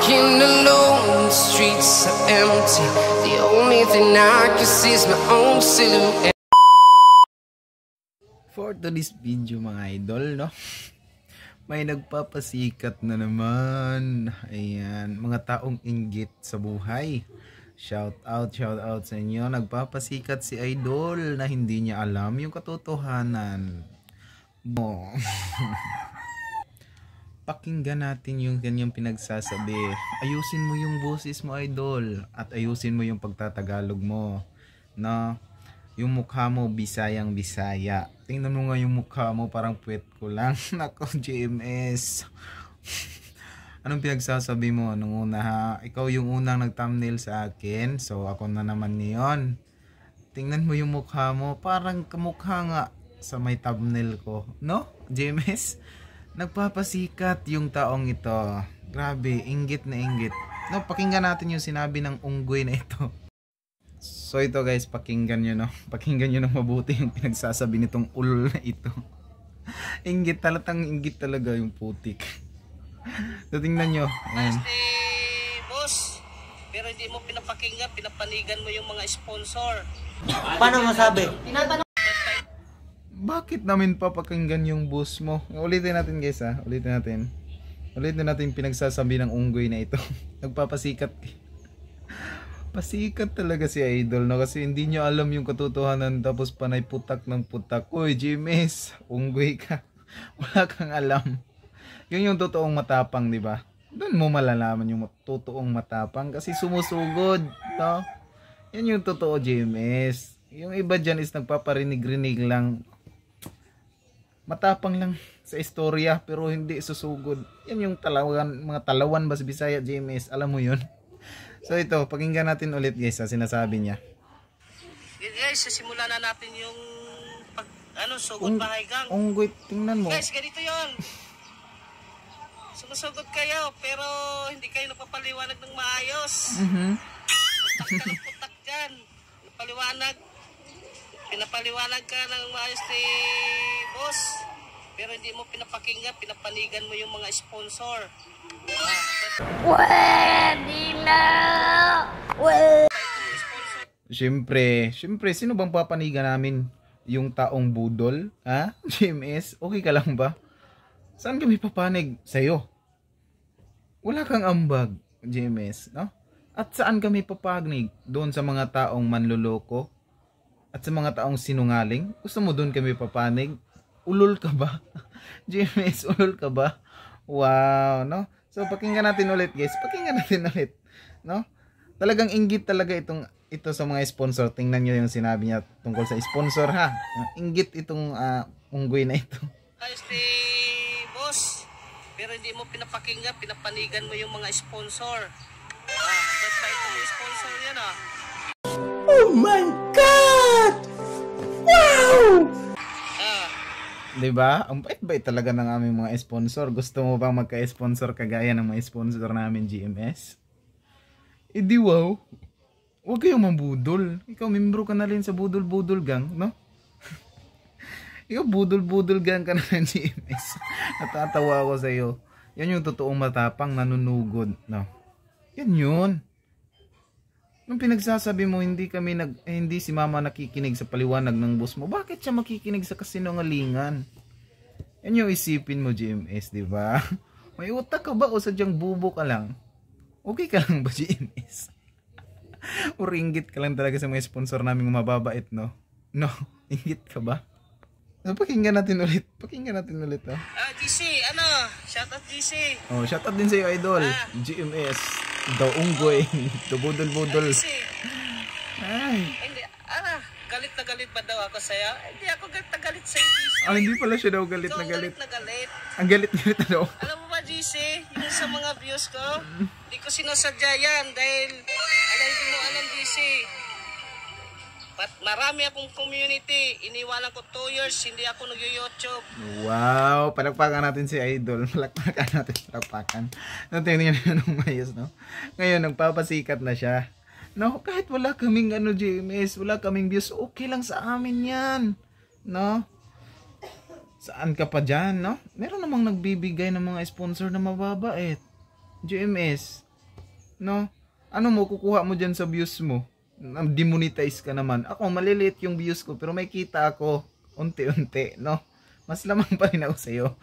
Walking alone, the streets are empty. The only thing I can see is my own silhouette. For today's video mga idol, no? May nagpapasikat na naman. Ayan, mga taong inggit sa buhay. Shout out sa inyo. Nagpapasikat si idol na hindi niya alam yung katotohanan. Mo. Pakinggan natin yung kanyang pinagsasabi. Ayusin mo yung boses mo, idol, at ayusin mo yung pagtatagalog mo. No? Yung mukha mo Bisayang Bisaya. Tingnan mo nga yung mukha mo, parang puwet ko lang. Nako, GMS. Anong pinagsasabi mo nung una ha? Ikaw yung unang nag-thumbnail sa akin, so ako na naman niyon. Tingnan mo yung mukha mo, parang kamukha nga sa may thumbnail ko, no? GMS, nagpapasikat yung taong ito. Grabe, inggit na inggit. No, pakinggan natin yung sinabi ng unggoy na ito. So ito guys, pakinggan nyo, no? Pakinggan nyo ng mabuti yung pinagsasabi nitong ulol na ito. Inggit, talatang inggit talaga yung putik. So tingnan nyo. Ayan. Boss, pero hindi mo pinapakinggan, pinapanigan mo yung mga sponsor. Paano masabi? Bakit namin papakinggan yung boss mo? Ulitin natin guys ha. Ulitin natin pinagsasabi ng unggoy na ito. Nagpapasikat. Pasikat talaga si idol, no? Kasi hindi nyo alam yung katotohanan, tapos panay putak ng putak. Uy GMS, unggoy ka. Wala kang alam. Yun yung totoong matapang, di ba? Doon mo malalaman yung totoong matapang kasi sumusugod, no? Yan yung totoo, GMS. Yung iba dyan is nagpaparinig-rinig lang. Matapang lang sa istorya pero hindi susugod. Yan yung talawan, mga talawan ba sa Bisaya, GMS, alam mo yun? So ito, pakinggan natin ulit guys sa sinasabi niya. Guys, simulan na natin yung sugod bahay gang. Unggoy, tingnan mo. Guys, ganito yun. Sumusugod kayo pero hindi kayo napapaliwanag ng maayos. Putak ka ng putak dyan. Pinapaliwanag ka ng maayos ni boss. Pero hindi mo pinapakinggan, pinapanigan mo yung mga sponsor. Siyempre, sino bang papanigan namin? Yung taong budol? Ha? GMS, okay ka lang ba? Saan kami papanig? Sa'yo. Wala kang ambag, GMS, no? At saan kami papanig? Doon sa mga taong manluloko? At sa mga taong sinungaling? Gusto mo doon kami papanig? Ulol ka ba? GMS, ulol ka ba? Wow, no? So pakinggan natin ulit guys. No? Talagang inggit talaga ito sa mga sponsor. Tingnan niyo yung sinabi niya tungkol sa sponsor ha. Inggit itong unggoy na ito. Ayos ni boss. Pero hindi mo pinapakinggan, pinapanigan mo yung mga sponsor. Basta itong sponsor yan Oh my God! Wow! Diba? Ang bait-bait talaga ng aming mga sponsor. Gusto mo bang magka-sponsor kagaya ng mga sponsor namin, GMS? Di wow. Huwag kayong mambudol. Ikaw, membro ka na rin sa Budol-Budol Gang, no? Ikaw, Budol-Budol Gang ka na rin, GMS. Natatawa ako sa iyo. Yan yung totoong matapang, nanunugod, no? Yan yun. Nung pinagsasabi mo, hindi si mama nakikinig sa paliwanag ng boss mo, bakit siya makikinig sa kasinungalingan? Yan yung isipin mo, GMS, di ba? May utak ka ba o sadyang bubo ka lang? Okay ka lang ba, GMS? O ringgit ka lang talaga sa mga sponsor naming mababait, no? No, inggit ka ba? So, pakinggan natin ulit, oh. GC, shout out GC. Oh, shout out din sa iyo, idol. GMS. The unggoy, the budol-budol. Ay. Hindi, galit na galit ba daw ako sa'yo? Hindi ako galit na galit sa'yo, GC. Hindi pala siya daw galit na galit. Ang galit na daw. Alam mo ba, GC, yung sa mga views ko, hindi ko sinasadya yan dahil, hindi mo alam, GC. Marami akong community. Iniwalan ko 2 years, hindi ako nag-YouTube. Wow, palakpakan natin si idol. Palakpakan. No, tingnan niyo nung mayos, no? Ngayon, nagpapasikat na siya. No, kahit wala kaming GMS, wala kaming views, okay lang sa amin yan. No? Saan ka pa dyan, no? Meron namang nagbibigay ng mga sponsor na mababait. GMS. No? Ano mo kukuha mo diyan sa views mo? Demonetize ka naman. Ako maliliit yung views ko pero may kita ako unti-unti, no? Mas lamang pa rin ako sa iyo.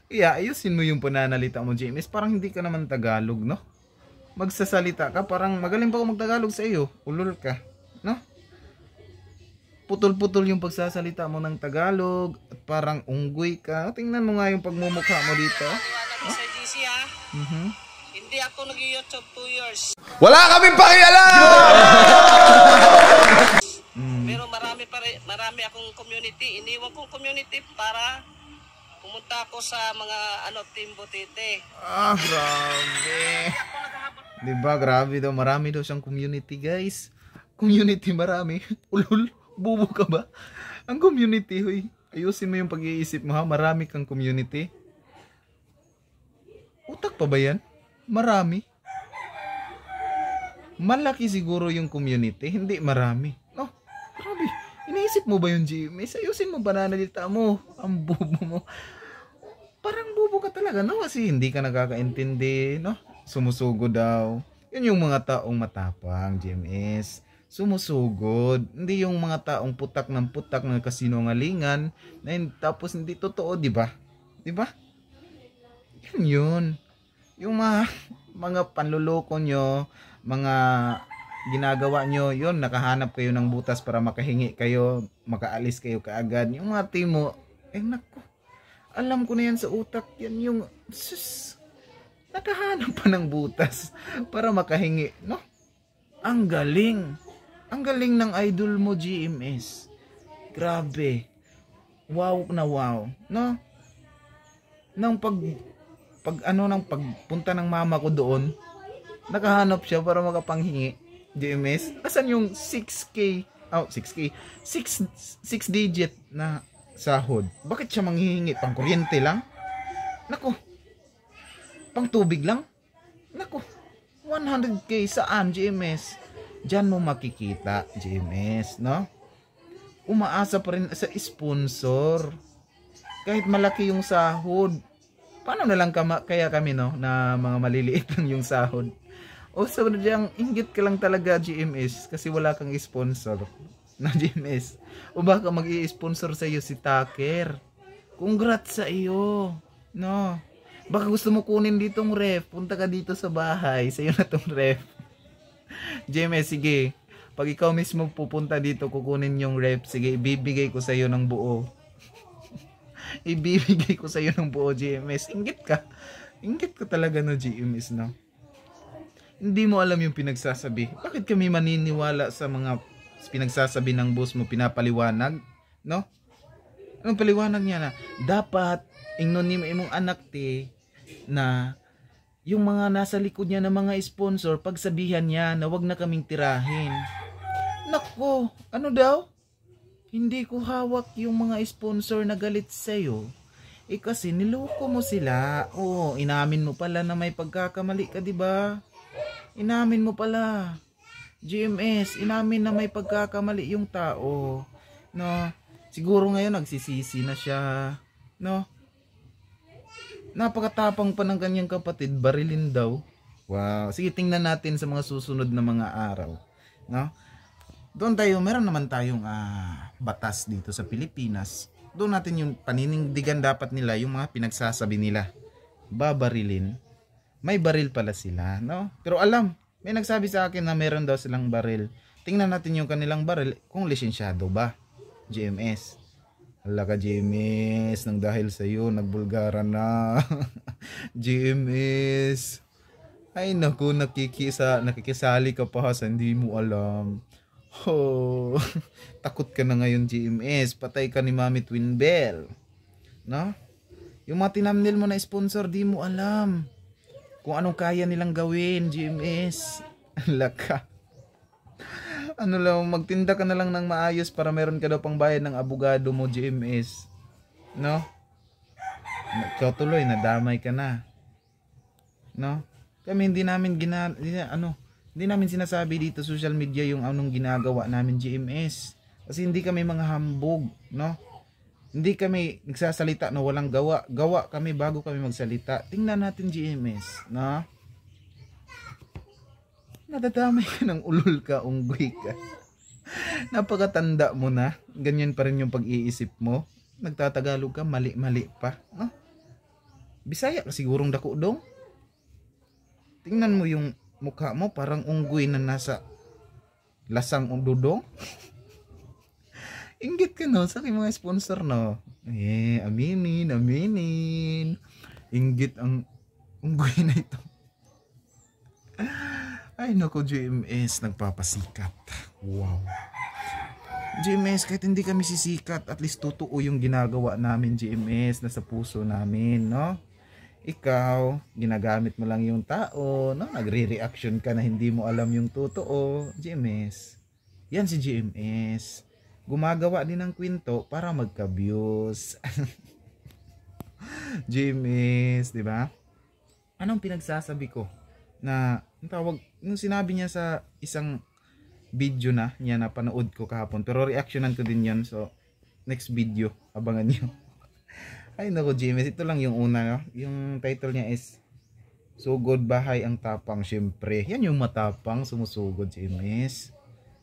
Kaya ayusin mo yung pananalita mo, James. Parang hindi ka naman Tagalog, no? Magsasalita ka, parang magaling pa ako magtagalog sa iyo. Ulol ka, no? Putol-putol yung pagsasalita mo ng Tagalog at parang unggoy ka. Tingnan mo nga yung pagmumukha mo dito. Iwanag ko sa GC ha. Hindi ako nag-YouTube 2 years. Wala kaming pakialam! Pero marami akong community. Iniwan kong community para pumunta ako sa mga Team Butete. Grabe. Diba, grabe daw. Marami daw siyang community, guys. Community marami. Ulul, bubo ka ba? Ang community, huy. Ayusin mo yung pag-iisip mo, ha? Marami kang community. Utak pa ba yan? Marami. Malaki siguro yung community, hindi marami. No, grabe. Iniisip mo ba yung GMS? Ayusin mo pananalita mo. Ang bobo mo. Parang bobo ka talaga, no? Kasi hindi ka nakakaintindi, no? Sumusugo daw. Yun yung mga taong matapang, GMS. Sumusugod. Hindi yung mga taong putak ng kasinungalingan na tapos hindi totoo, di ba? Di ba? Yun. Yung mga panluloko nyo, mga ginagawa nyo, yun, nakahanap kayo ng butas para makahingi kayo, makaalis kayo kaagad. Yung mga timo, naku, alam ko na yan sa utak, yan yung, nakahanap pa ng butas para makahingi, no? Ang galing. Ang galing ng idol mo, GMS. Grabe. Wow na wow, no? Nang pagpunta ng mama ko doon, nakahanap siya para makapanghingi. GMS, asan yung 6K? Oh, 6K. 6 digit na sahod. Bakit siya manghihingi? Pang kuryente lang? Nako. Pang tubig lang? Nako. 100K saan, GMS? Diyan mo makikita, GMS, no? Umaasa pa rin sa sponsor. Kahit malaki yung sahod. Paano na lang kaya kami, no, na mga maliliit lang yung sahod? O sadyang inggit ka lang talaga, GMS, kasi wala kang sponsor na GMS. O baka mag-i-sponsor sa iyo si Tucker. Congrats sa iyo, no? Baka gusto mo kunin ditong ref. Punta ka dito sa bahay, sa iyo na tong ref. GMS, sige. Pag ikaw mismo pupunta dito, kukunin yung ref. Sige, ibibigay ko sa iyo ng buo. Ibibigay ko sa iyo ng buo, GMS. Inggit ka. Inggit ka talaga, no, GMS, no? Hindi mo alam yung pinagsasabi. Bakit kami maniniwala sa mga pinagsasabi ng boss mo, pinapaliwanag, no? Anong paliwanag niya na? Dapat, ingnon ni imong anak te, na yung mga nasa likod niya ng mga sponsor, pagsabihan niya na wag na kaming tirahin. Nako, ano daw? Hindi ko hawak yung mga sponsor na galit sa'yo. Kasi niloko mo sila. Oo, inamin mo pala na may pagkakamali ka, diba? Inamin mo pala. GMS, inamin na may pagkakamali yung tao. No? Siguro ngayon nagsisisi na siya. No? Napakatapang pa ng kanyang kapatid, barilin daw. Wow. Sige, tingnan natin sa mga susunod na mga araw. No? Doon tayo, meron naman tayong batas dito sa Pilipinas. Doon natin yung paninindigan dapat nila, yung mga pinagsasabi nila. Babarilin. May baril pala sila, no? Pero alam, may nagsabi sa akin na meron daw silang baril. Tingnan natin yung kanilang baril kung lisensyado ba. GMS. Hala ka, GMS, nang dahil sa iyo nagbulgara na. GMS. Ay naku, nakikisali ka pa sa hindi mo alam. Oh, takot ka na ngayon, GMS. Patay ka ni Mami Twin Bell. No? Yung mga tinamnil mo na sponsor, di mo alam kung anong kaya nilang gawin, GMS. Laka. Ano lang, magtinda ka na lang ng maayos para meron ka daw pang bayad ng abogado mo, GMS. No? Ikaw tuloy, nadamay ka na. No? Kami hindi namin hindi namin sinasabi dito social media yung anong ginagawa namin, GMS. Kasi hindi kami mga hambog, no? Hindi kami nagsasalita na walang gawa. Gawa kami bago kami magsalita. Tingnan natin, GMS, no? Nadadamay ka ng ulol ka, unggoy ka. Napakatanda mo na. Ganyan pa rin yung pag-iisip mo. Nagtatagalog ka, mali-mali pa. No? Bisaya ka sigurong dako dong. Tingnan mo yung mukha mo, parang unggoy na nasa lasang dudong. Inggit ka no sa aking mga sponsor no. Aminin. Inggit ang unggoy na ito. Ay naku, GMS, nagpapasikat. Wow. GMS, kahit hindi kami sisikat, at least totoo yung ginagawa namin, GMS, nasa puso namin, no? Ikaw, ginagamit mo lang yung tao, no? Nagre-reaction ka na hindi mo alam yung totoo, GMS. Yan si GMS. Gumagawa din ng kwento para magka-views. GMS, di ba? Anong pinagsasabi ko? Na nung sinabi niya sa isang video na niya na panood ko kahapon, pero reactionan ko din yan, so next video abangan niyo. Ay nako, GMS, ito lang yung una, no? Yung title niya is Sugod Bahay ang Tapang. Syempre yan yung matapang sumusugod, GMS.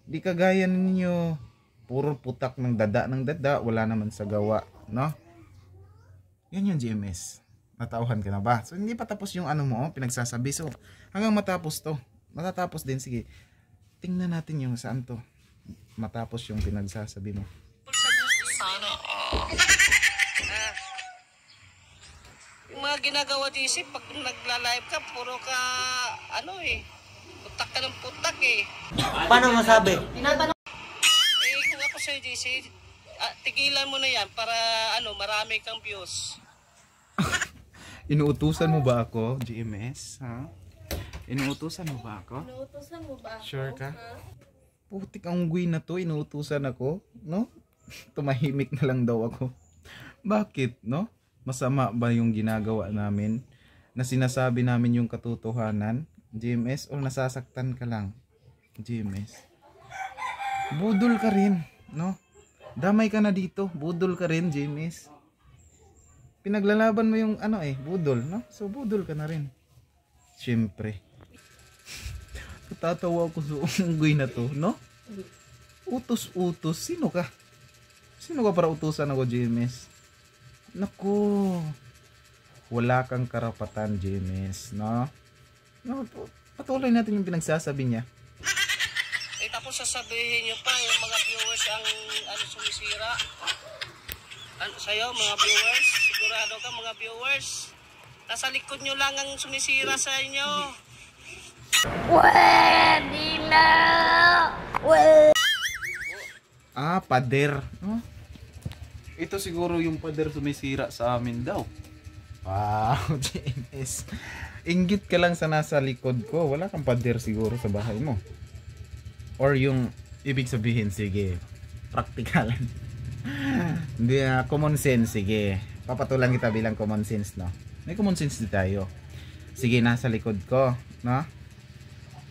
Di kagaya ninyo puro putak ng dada, wala naman sa gawa, no? Yan yung GMS. Natauhan ka na ba? So hindi pa tapos yung ano mo, pinagsasabi. So hanggang matapos to. Matatapos din, sige. Tingnan natin yung saan to matapos yung pinagsasabi mo. Sana yung mga ginagawa DC pag nagla-live ka, puro ka putak ka ng putak eh. Paano masabi? Kung ako sa'yo DC, tigilan mo na yan para marami kang views. Inuutusan mo ba ako, GMS? Ha? Inuutusan mo ba ako? Inuutusan mo ba ako? Sure ka? Ha? Putik ang unggoy na to, inuutusan ako, no? Tumahimik na lang daw ako. Bakit, no? Masama ba yung ginagawa namin? Na sinasabi namin yung katotohanan, GMS? O nasasaktan ka lang, GMS? Budol ka rin, no? Damay ka na dito, budol ka rin, GMS. Pinaglalaban mo yung budol, no? So budol ka na rin. Siyempre. Tatawa ako sa unggoy na to, no? Utos. Sino ka? Sino ka para utusan ako, GMS? Naku. Wala kang karapatan, GMS, no? No, patuloy natin yung pinagsasabi niya. Tapos sasabihin nyo pa yung mga viewers ang sumisira. Sa'yo, mga viewers, sigurado ka mga viewers. Nasa likod nyo lang ang sumisira sa inyo. Pader. Huh? Ito siguro yung pader sumisira sa amin daw. Wow, GMS. Inggit ka lang sa nasa likod ko. Wala kang pader siguro sa bahay mo. Or yung ibig sabihin, sige, praktikalan. Hindi, common sense, sige. Papatulan kita bilang common sense, no? May common sense din tayo. Sige, nasa likod ko, no?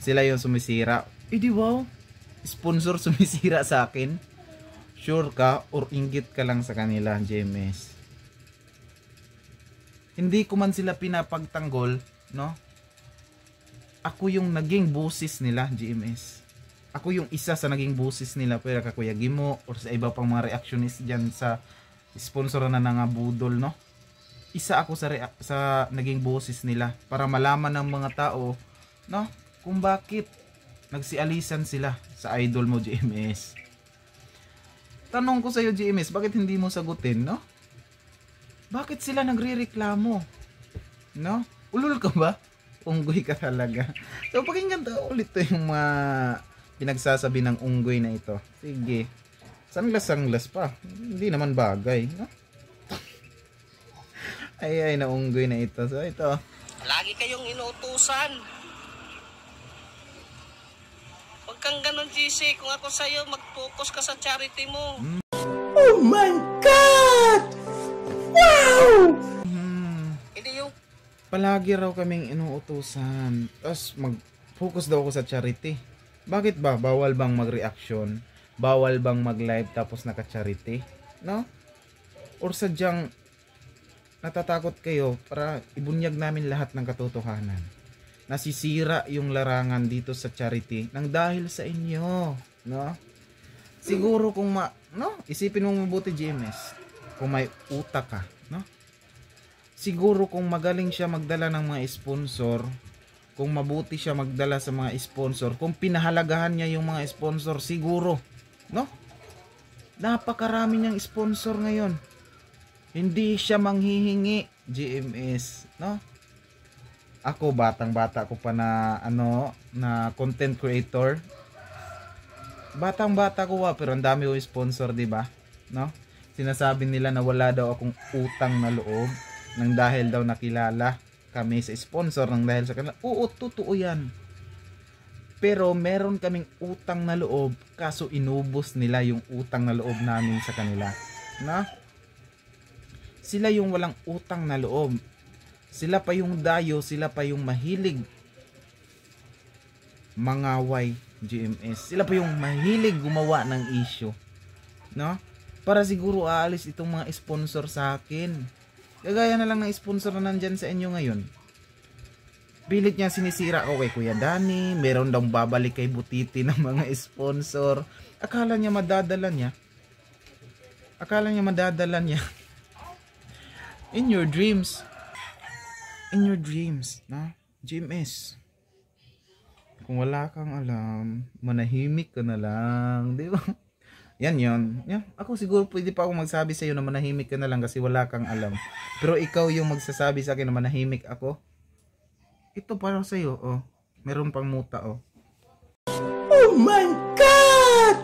Sila yung sumisira. Di wow, sponsor sumisira sa akin. Sure ka or inggit ka lang sa kanila, GMS? Hindi ko man sila pinapagtanggol, no? Ako yung naging boses nila, GMS. Ako yung isa sa naging boses nila, pero ka Kuya Gimo or sa iba pang mga reactionist dyan sa sponsor na budol, no? Isa ako sa naging boses nila para malaman ng mga tao, no? Kung bakit nagsialisan sila sa idol mo, GMS. Tanong ko sa iyo, GMS, bakit hindi mo sagutin, no? Bakit sila nagrereklamo? No? Ulul ka ba? Unggoy ka talaga. So pakinggan ulit yung mga pinagsasabi ng unggoy na ito. Sige. Sanglas pa. Hindi naman bagay, no? Ay na unggoy na ito. So ito. Lagi kayong inuutusan. Huwag kang ganun, GC. Kung ako sa'yo, mag-focus ka sa charity mo. Oh my God! Wow! Hindi yung Palagi raw kaming inuutusan. Tapos mag-focus daw ako sa charity. Bakit ba? Bawal bang mag-reaction? Bawal bang mag-live tapos naka-charity? No? Or sadyang natatakot kayo para ibunyag namin lahat ng katotohanan? nasisira yung larangan dito sa charity nang dahil sa inyo, no? Siguro kung isipin mo mabuti, GMS, kung may utak ka, no? Siguro kung magaling siya magdala ng mga sponsor, kung mabuti siya magdala sa mga sponsor, kung pinahalagahan niya yung mga sponsor, siguro, no? Napakarami niyang sponsor ngayon. Hindi siya manghihingi, GMS, no? Ako, batang-bata ko pa na na content creator. Batang-bata ko pero ang dami ko sponsor, 'di ba? No? Sinasabi nila na wala daw akong utang na loob nang dahil daw nakilala kami sa sponsor nang dahil sa kanila. Oo, totoo 'yan. Pero meron kaming utang na loob kaso inubos nila yung utang na loob namin sa kanila. Na? Sila yung walang utang na loob. Sila pa yung dayo, sila pa yung mahilig mangaway, GMS. Sila pa yung mahilig gumawa ng issue. No? Para siguro aalis itong mga sponsor sa akin. Kagaya na lang ng sponsor na nandyan sa inyo ngayon. Pilit niya sinisira ko kay Kuya Danny. Meron daw babalik kay Butiti ng mga sponsor. Akala niya madadala niya. In your dreams. No? GMS. Kung wala kang alam, manahimik ka na lang, di ba? Yan. Ako siguro pwede pa akong magsabi sa iyo na manahimik ka na lang kasi wala kang alam. Pero ikaw yung magsasabi sa akin na manahimik ako. Ito para sa iyo, oh. Meron pang muta, oh. Oh my God!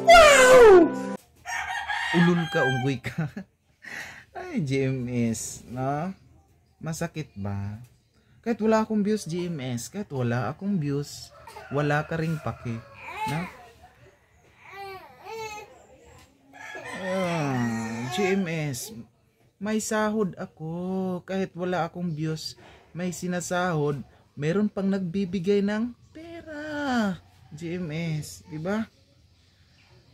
Wow! Ulul ka, unggoy ka. Ay, GMS, no? Masakit ba? Kahit wala akong views, GMS, wala ka ring pake, no? GMS, may sahod ako, kahit wala akong views, may sinasahod, meron pang nagbibigay ng pera, GMS, di ba?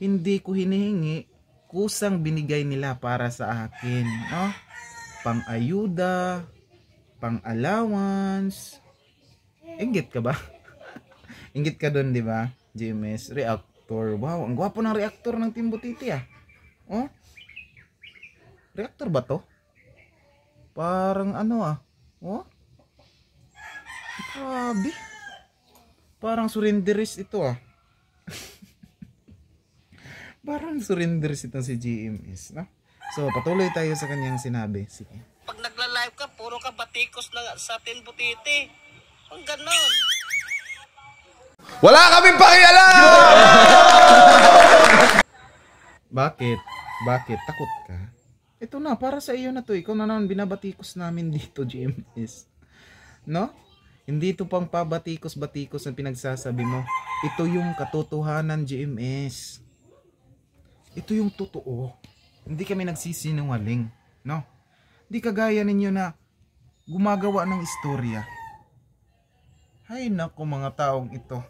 Hindi ko hinihingi, kusang binigay nila para sa akin, no? Pang-ayuda, pang-allowance. Inggit ka ba? Inggit ka doon, di ba? GMS, reactor. Wow, ang gwapo ng reactor ng Team Butiti, ah. Oh? Reactor ba to? Parang Oh? Grabe. Parang surrenderis ito, ah. Parang surrenderis ito si GMS, no? So, patuloy tayo sa kanyang sinabi. Sige. Pag nagla-live ka, puro ka batikos lang sa Team Butiti. Ang ganon. Wala kaming pakialam! Bakit? Takot ka? Ito na, para sa iyo na to. Ikaw na naman binabatikos namin dito, GMS. No? Hindi ito pang pabatikos-batikos na pinagsasabi mo. Ito yung katotohanan, GMS. Ito yung totoo. Hindi kami nagsisinungaling. No? Hindi kagaya ninyo na gumagawa ng istorya. Hay nako mga taong ito.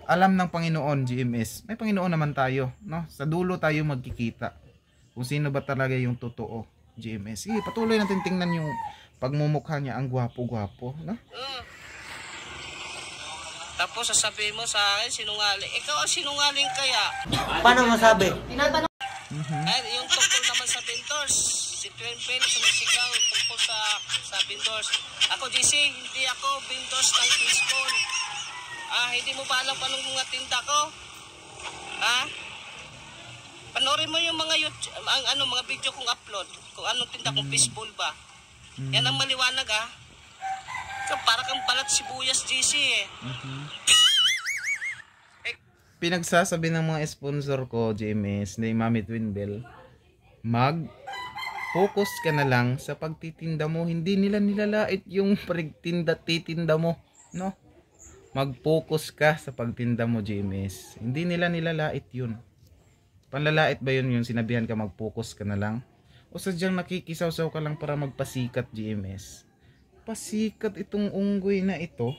Alam ng Panginoon, GMS. May Panginoon naman tayo. No? Sa dulo tayo magkikita. Kung sino ba talaga yung totoo, GMS. Sige, patuloy natin tingnan yung pagmumukha niya. Ang gwapo-gwapo. No? Tapos sasabihin mo sa akin, sinungaling. Ikaw ang sinungaling kaya. Paano masabi? Ay, yung tungkol naman sa vendors. Si Twen Pen sumisigaw tungkol sa vendors. Ako, JC, hindi ako vendors ng baseball. Hindi mo ba alam anong mga tinda ko? Panoorin mo yung mga YouTube, mga video kong upload. Kung anong tinda kong baseball ba. Yan ang maliwanag, para kang balat sibuyas, JC, eh. Pinagsasabi ng mga sponsor ko, GMS, ni Mami Twinbell, mag-focus ka na lang sa pagtitinda mo. Hindi nila nilalait yung titinda mo, no? Mag-focus ka sa pagtinda mo, GMS. Hindi nila nilalait yun. Panlalait ba yun yung sinabihan ka mag-focus ka na lang? O sadyang nakikisaw-saw ka lang para magpasikat, GMS? Pasikat itong unggoy na ito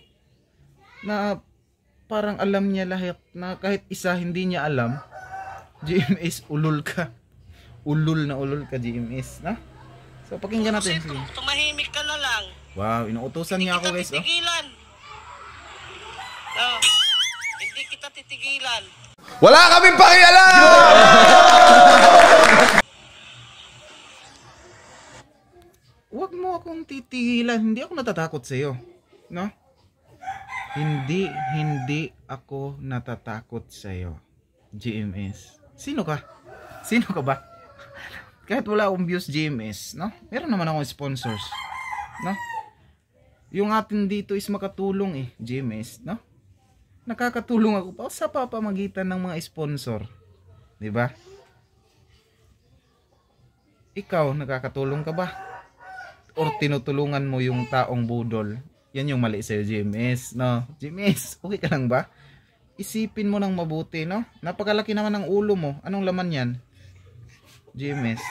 na parang alam niya lahat na kahit isa hindi niya alam. GMS, ulul ka. Ulul ka, GMS, na? So, pakinggan natin. Tumahimik ka na lang. Wow, inuutosan niya ako, guys. Tigilan. Wala kaming pakialam! Huwag mo akong titigilan. Hindi ako natatakot sa iyo, no? Hindi ako natatakot sa iyo. GMS. Sino ka? Sino ka ba? Kahit wala akong views GMS, no? Meron naman akong sponsors, no? Yung atin dito is makatulong GMS, no? Nakakatulong ako pa sa pamamagitan ng mga sponsor, 'di ba? Ikaw nakakatulong ka ba? Or tinutulungan mo yung taong budol? Yan yung mali sa'yo, GMS, no? GMS, okay ka lang ba? Isipin mo ng mabuti, no? Napakalaki naman ng ulo mo. Anong laman yan? GMS.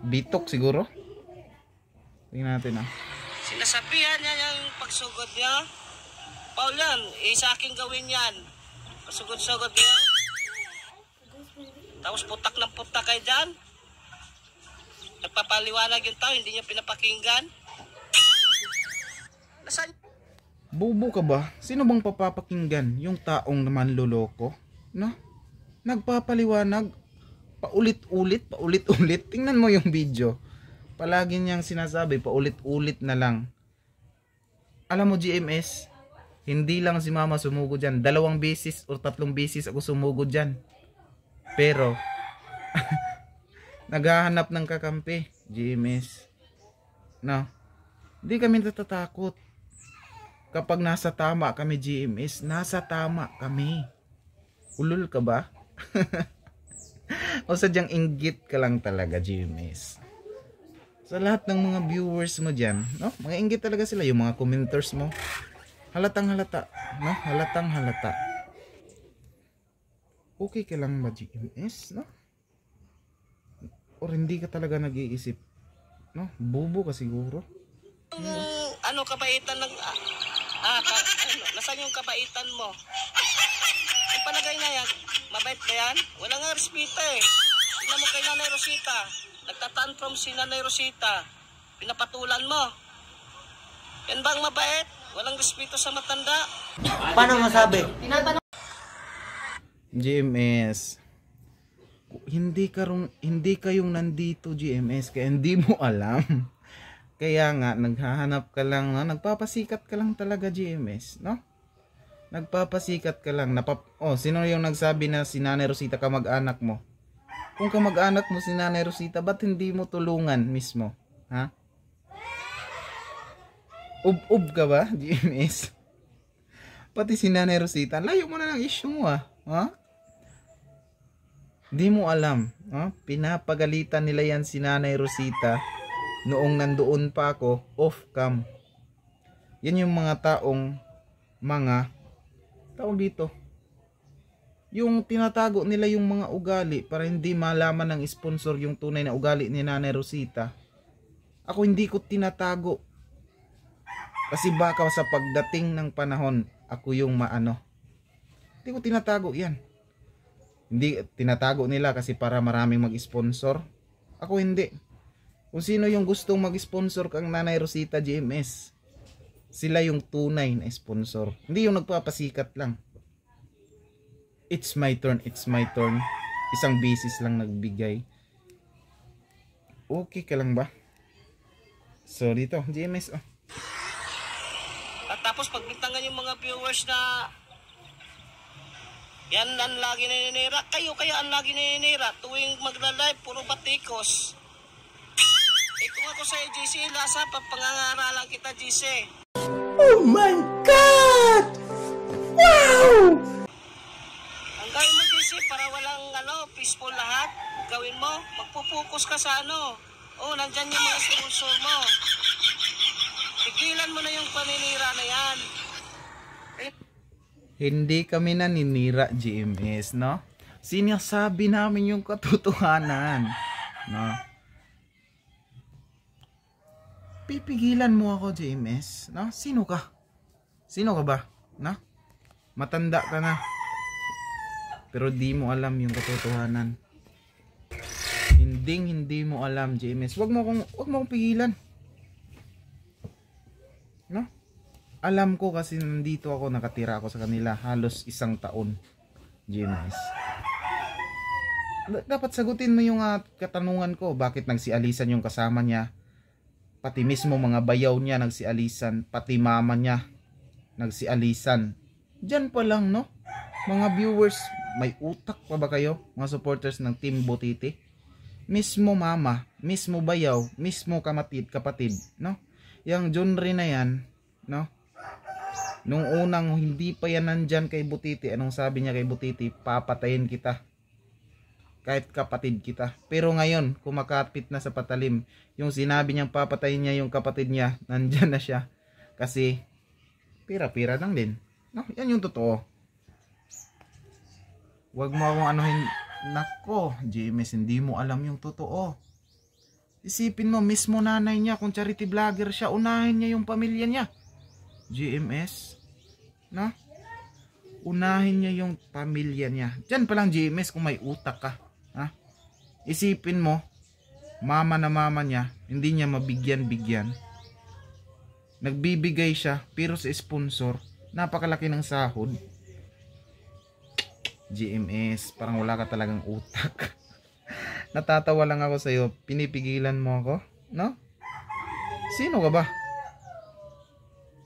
Bitok siguro? Tingnan natin, Sinasabihan niya yung pagsugod niya. Paul yan, sa akin gawin yan. Pasugod-sugod niya. Tapos putak ng putak kayo dyan. Nagpapaliwanag yung tao, hindi niya pinapakinggan. Nasaan? Bobo ka ba? Sino bang papapakinggan? Yung taong naman loloko? No? Nagpapaliwanag. Paulit-ulit. Tingnan mo yung video. Palagi niyang sinasabi, paulit-ulit na lang. Alam mo GMS, hindi lang si mama sumugod dyan. 2 beses o 3 beses ako sumugod dyan. Pero, naghahanap ng kakampi, GMS. No? Hindi kami natatakot. Kapag nasa tama kami, GMS, nasa tama kami. Ulul ka ba? O sadyang inggit ka lang talaga, GMS. Sa lahat ng mga viewers mo dyan, no? Mga inggit talaga sila, yung mga commenters mo. Halatang halata, no? Halatang halata. Okay ka lang ba, GMS, no? Or hindi ka talaga nag-iisip, no? Bobo ka siguro. Ano kabaitan ng nasaan yung kabaitan mo? Yung palagay na yan, mabait ba yan? Wala nga respeto Tignan mo kay Nanay Rosita. Nagtatantrum si Nanay Rosita. Pinapatulan mo. Yan bang mabait? Walang respeto sa matanda. Paano masabi? GMS, hindi kayong nandito, GMS, kaya hindi mo alam. Kaya nga naghahanap ka lang, no? Nagpapasikat ka lang talaga, GMS, no? Nagpapasikat ka lang. Sino yung nagsabi na si Nanay Rosita kamag-anak mo? Kung kamag-anak mo si Nanay Rosita, ba't hindi mo tulungan mismo? Ha? Ub ka ba, GMS? Pati si Nanay Rosita, layo mo na ng issue mo, ha? Di mo alam, pinapagalitan nila yan si Nanay Rosita noong nandoon pa ako off cam. Yan yung mga taong tawag dito, yung tinatago nila yung mga ugali para hindi malaman ng sponsor yung tunay na ugali ni Nanay Rosita. Ako hindi ko tinatago, kasi baka sa pagdating ng panahon ako yung hindi ko tinatago yan. Hindi tinatago nila kasi para maraming mag-sponsor. Ako hindi. Kung sino yung gustong mag-sponsor kang Nanay Rosita, GMS, sila yung tunay na sponsor. Hindi yung nagpapasikat lang. It's my turn. Isang beses lang nagbigay. Okay ka lang ba? So dito, GMS, At tapos pagbintangan yung mga viewers na yan ang lagi naninira. Kayo kaya ang lagi naninira. Tuwing magla-live, puro batikos. Kung ako sa GC, lasa, pangangaralan kita, GC. Oh my God! Wow! Ang gawin mo, GC, para walang peaceful lahat, gawin mo, magpupokus ka sa nandyan yung mga sponsor mo. Tigilan mo na yung paninira na yan. Hindi kami naninira, GMS, no? Sinasabi namin yung katotohanan, no? Pipigilan mo ako, GMS, no? Sino ka? Sino ka ba? No? Matanda ka na. Pero di mo alam yung katotohanan. Hindi mo alam, GMS. Wag mo akong pigilan. No? Alam ko kasi nandito ako, nakatira ako sa kanila halos 1 taon. GMS. Dapat sagutin mo yung katanungan ko. Bakit nagsialisan yung kasama niya? Pati mismo mga bayaw niya nagsialisan. Pati mama niya nagsialisan. Diyan pa lang, no? Mga viewers, may utak pa ba kayo? Mga supporters ng Team Butiti? Mismo mama, mismo bayaw, mismo kapatid, no? Yang genre na yan, no? Nung unang hindi pa yan nandyan kay Butiti, anong sabi niya kay Butiti? Papatayin kita. Kahit kapatid kita. Pero ngayon, kumakapit na sa patalim. Yung sinabi niyang papatayin niya yung kapatid niya, nandyan na siya. Kasi, pira-pira lang din. No? Yan yung totoo. Huwag mo akong anuhin. Nako, GMS, hindi mo alam yung totoo. Isipin mo, mismo nanay niya, kung charity vlogger siya, unahin niya yung pamilya niya. GMS, no? Unahin niya yung pamilya niya. Diyan pa lang GMS kung may utak ka. Ha? Isipin mo, mama na mama niya, hindi niya mabigyan-bigyan. Nagbibigay siya, pero sa sponsor, napakalaki ng sahod. GMS, parang wala ka talagang utak. Natatawa lang ako sa'yo, pinipigilan mo ako, no? Sino ka ba?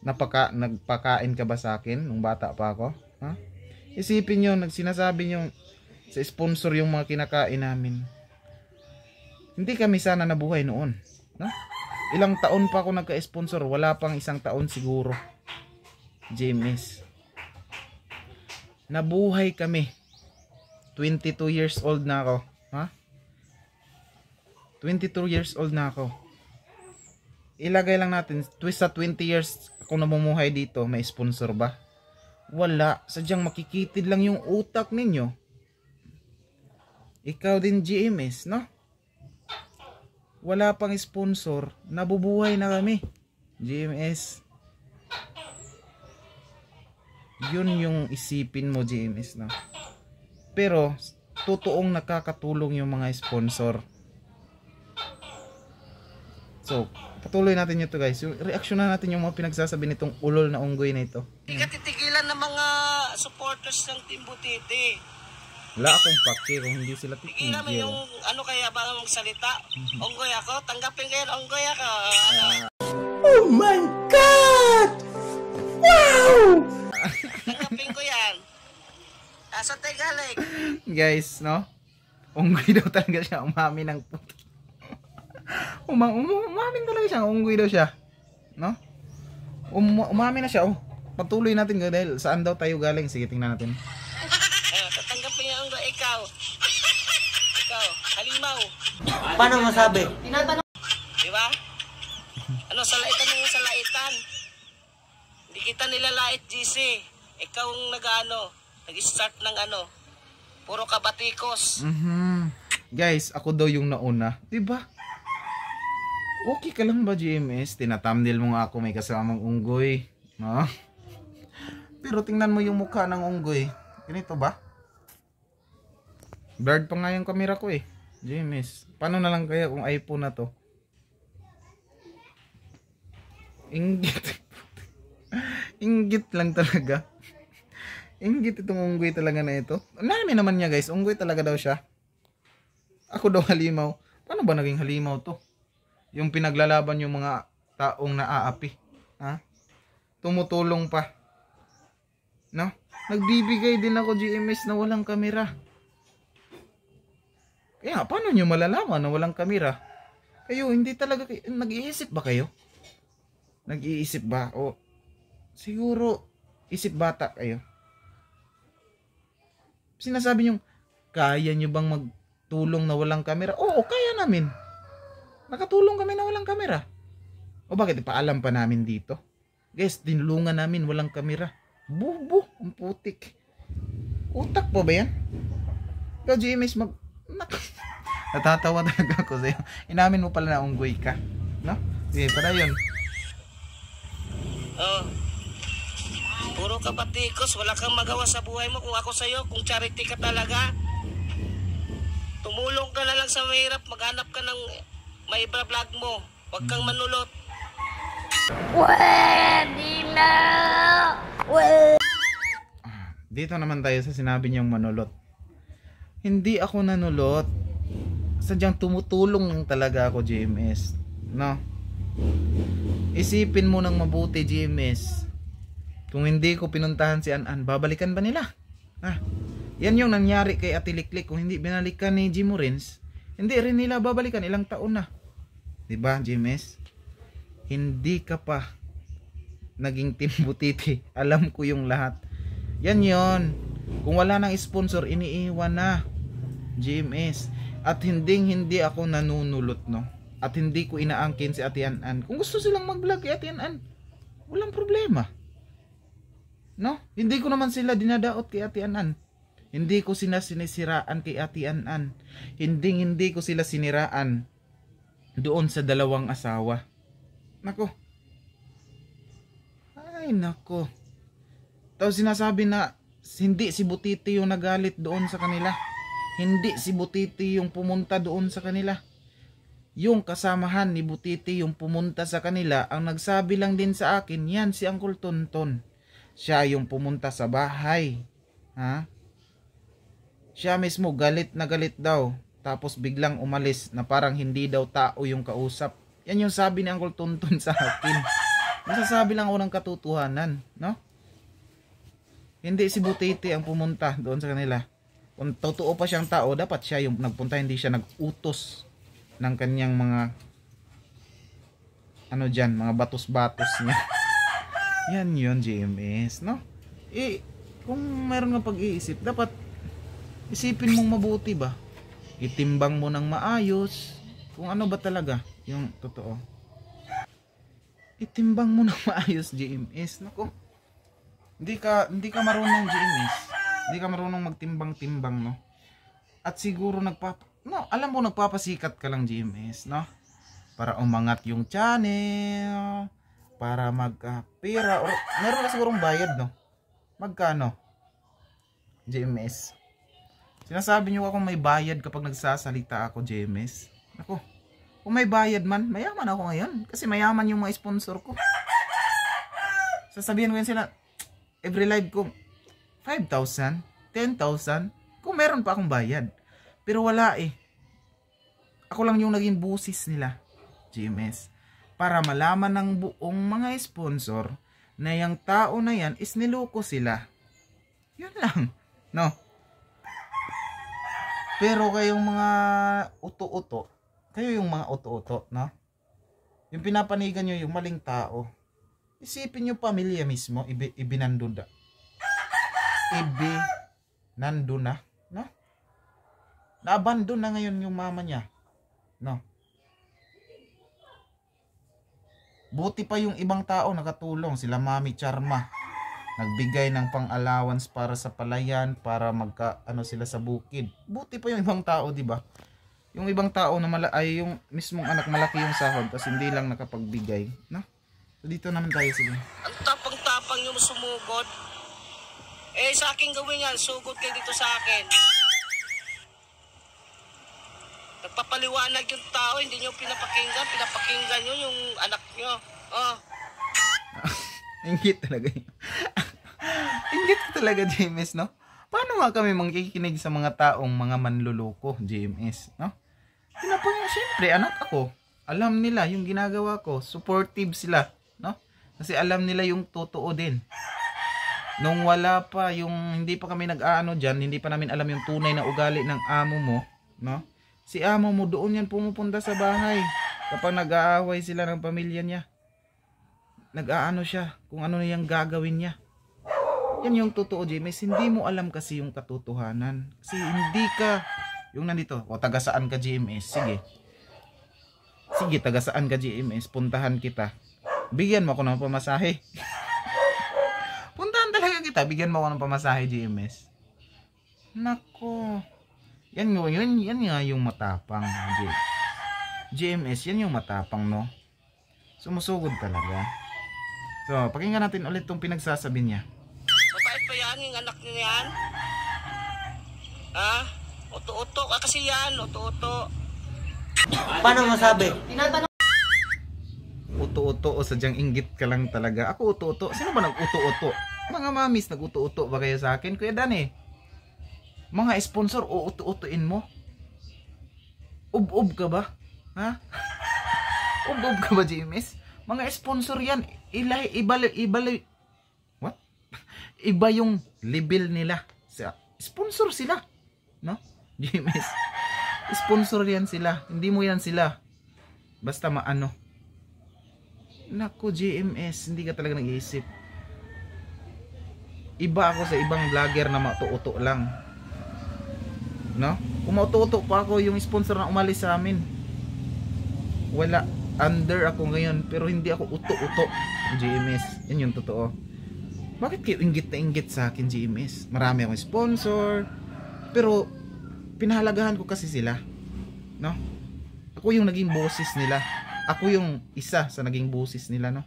Nagpakain ka ba sa akin nung bata pa ako? Ha? Isipin nyo, sinasabi nyo sa sponsor yung mga kinakain namin. Hindi kami sana nabuhay noon, no? Ilang taon pa ako nagka-sponsor, wala pang isang taon siguro. GMS. Nabuhay kami. 22 years old na ako, ha? 22 years old na ako. Ilagay lang natin, sa 20 years ako namumuhay dito, may sponsor ba? Wala. Sadyang makikitid lang yung utak ninyo. Ikaw din GMS, no? Wala pang sponsor, nabubuhay na kami. GMS. Yun yung isipin mo, GMS, no? Pero totoong nakakatulong yung mga sponsor. So, patuloy natin ito, guys. Reaction na natin yung mga pinagsasabi nitong ulol na unggoy na ito. Hindi ka titigilan ng mga supporters ng Team Butiti. Wala akong pake kung hindi sila Tigilan mo titigil. yung ano kaya ba magsalita? Unggoy ako? Tanggapin kayo, unggoy ako. Ano? Oh my God! Wow! Tanggapin ko yan. Asa tayo galing? Guys, no? Unggoy daw talaga siya. Umami ng puto. Umamin talaga siya. Unggoy daw siya. No? Umami na siya. Oh. Patuloy natin dahil saan daw tayo galing. Sige, tingnan natin. Tatanggapin niya unggoy. Ikaw, halimaw. Paano masabi? Di ba? Ano, salaitan mo yung salaitan. Hindi kita nilalait, GC. Ikaw ang nag-start ng puro kabatikos. Guys, ako daw yung nauna. Diba? Okay ka lang ba, GMS? Tinatamdil mo nga ako may kasamang unggoy. No? Pero tingnan mo yung mukha ng unggoy. Ganito ba? Blurred pa nga yung camera ko eh. GMS. Paano na lang kaya kung iPhone na to? Inggit. Inggit lang talaga. Inggit itong unggoy talaga na ito. Nami naman niya, guys. Unggoy talaga daw siya. Ako daw halimaw. Paano ba naging halimaw to? Yung pinaglalaban yung mga taong naaapi. Ha? Tumutulong pa. No? Nagbibigay din ako, GMS, na walang kamera. Kaya paano nyo malalaman na walang kamera? Kayo, hindi talaga nag-iisip ba kayo? Nag-iisip ba? O siguro isip bata kayo. Sinasabi nyo, kaya nyo bang magtulong na walang kamera? Oo, kaya namin. Nakatulong kami na walang kamera. O bakit ipaalam pa namin dito? Guys, dinulungan namin walang kamera. Bubo, ang putik. Utak po ba yan? Ikaw, GMS, natatawa talaga ako sa'yo. Inamin mo pala na unggoy ka. No? Sige, para yun. Oh. Puro kabatikos, wala kang magawa sa buhay mo. Kung ako sa'yo, kung charity ka talaga, tumulong ka na lang sa mahirap, maghanap ka ng may vlog mo. Huwag kang manulot. dito naman tayo sa sinabi niyang manulot. Hindi ako nanulot. Sadyang tumutulong lang talaga ako, GMS. No? Isipin mo ng mabuti, GMS. Kung hindi ko pinuntahan si An-An, babalikan ba nila? Yan yung nangyari kay Ate Liklik. Kung hindi binalikan ni Jimo Rins, hindi rin nila babalikan. Ilang taon na. Diba, GMS? Hindi ka pa naging Team Butiti. Alam ko yung lahat. Yan yon. Kung wala nang sponsor, iniiwan na, GMS. At hindi ako nanunulot, no? At hindi ko inaangkin si Ate An-An. Kung gusto silang mag-vlog kay Ate An-An, walang problema, no? Hindi ko naman sila dinadaot kay Ate An-An. Hindi ko sila sinisiraan kay Ate An-An. Hindi ko sila siniraan doon sa dalawang asawa. Nako. Ay, nako. Tapos sinasabi na hindi si Butiti yung nagalit doon sa kanila. Hindi si Butiti yung pumunta doon sa kanila. Yung kasamahan ni Butiti yung pumunta sa kanila, ang nagsabi lang din sa akin, yan si Uncle Tonton. Siya yung pumunta sa bahay. Ha? Siya mismo galit na galit daw. Tapos biglang umalis na parang hindi daw tao yung kausap. Yan yung sabi ni Uncle Tonton sa akin. Masasabi lang ako ng katotohanan, no? Hindi si Butiti ang pumunta doon sa kanila. Kung totoo pa siyang tao, dapat siya yung nagpunta, hindi siya nag-utos ng kanyang mga mga batos-batos niya. Yan yun, GMS, no? Kung mayroon nga pag-iisip, dapat isipin mong mabuti ba? Itimbang mo ng maayos kung ano ba talaga yung totoo. Itimbang mo ng maayos, GMS. Nako. Hindi ka marunong, GMS. Hindi ka marunong magtimbang-timbang, no? At siguro alam mo, nagpapasikat ka lang, GMS, no? Para umangat yung channel, para magkapira, or meron na sigurong bayad, no? Magkano? GMS. Sinasabi nyo akong may bayad kapag nagsasalita ako, GMS. Ako, kung may bayad man, mayaman ako ngayon. Kasi mayaman yung mga sponsor ko. Sasabihin ko yun sila, every live ko, 5,000, 10,000, kung meron pa akong bayad. Pero wala eh. Ako lang yung naging busis nila, GMS. Para malaman ng buong mga sponsor na yung tao na yan is niloko sila. Yun lang, no? Pero kayong mga uto-uto, kayo yung mga uto-uto, no? Yung pinapanigan nyo yung maling tao. Isipin nyo pamilya mismo, ibinandun na, no? Na-abandon na ngayon yung mama niya, no? Buti pa yung ibang tao nakatulong, sila Mami Charma. Nagbigay ng pang-allowance para sa palayan, para sila sa bukid. Buti pa yung ibang tao, di ba? Yung ibang tao na ay yung mismong anak malaki yung sahod, tapos hindi lang nakapagbigay, no? So dito naman tayo, sige. Ang tapang-tapang yung sumugod. Sa akin gawin yan, sugod kayo dito sa akin. Nagpapaliwanag yung tao, hindi nyo pinapakinggan nyo yung anak nyo. Oh. Inggit talaga yun. Inggit talaga, GMS, no? Paano nga kami mangkikinig sa mga taong mga manluloko, GMS, no? Siyempre, anak ako. Alam nila yung ginagawa ko. Supportive sila, no? Kasi alam nila yung totoo din. Nung wala pa, hindi pa kami nag-aano dyan, hindi pa namin alam yung tunay na ugali ng amo mo, no? Si amo mo doon yan pumupunta sa bahay. Kapag nag-aaway sila ng pamilya niya, nag-aano siya kung ano na yung gagawin niya. Yan yung totoo, GMS. Hindi mo alam kasi yung katotohanan. Kasi hindi ka, yung nandito, taga saan ka, GMS? Sige, taga saan ka, GMS? Puntahan kita. Bigyan mo ako ng pamasahe. Puntahan talaga kita. Bigyan mo ako ng pamasahe, GMS. Nako. Yan nga yung matapang, GMS. Yan yung matapang, no? Sumusugod talaga. So, pakinggan natin ulit itong pinagsasabi niya. Mabait pa yan, yung anak niya yan? Ha? Uto-uto ka kasi yan, uto-uto. Paano masabi? Uto-uto o sadyang inggit ka lang talaga. Ako uto-uto. Sino ba nag-uto-uto? Mga mamis, nag-uto-uto ba kayo sa akin? Kuya Dan mga sponsor, uuto-utuin mo. Ub-ub ka ba? Ha? Ub-ub ka ba, GMS? Mga sponsor yan. What? Iba yung level nila. Sponsor sila. No? GMS. Sponsor yan sila. Hindi mo yan sila. Basta maano. Naku, GMS. Hindi ka talaga nag-iisip. Iba ako sa ibang vlogger na mauto-uto lang. No? Kung mauto-uto pa ako, yung sponsor na umalis sa amin. Wala. Under ako ngayon. Pero hindi ako uto-uto. GMS. Yan yung totoo. Bakit kayo inggit na inggit sa akin, GMS? Marami akong sponsor. Pero pinahalagahan ko kasi sila. No? Ako yung naging boses nila. Ako yung isa sa naging boses nila, no?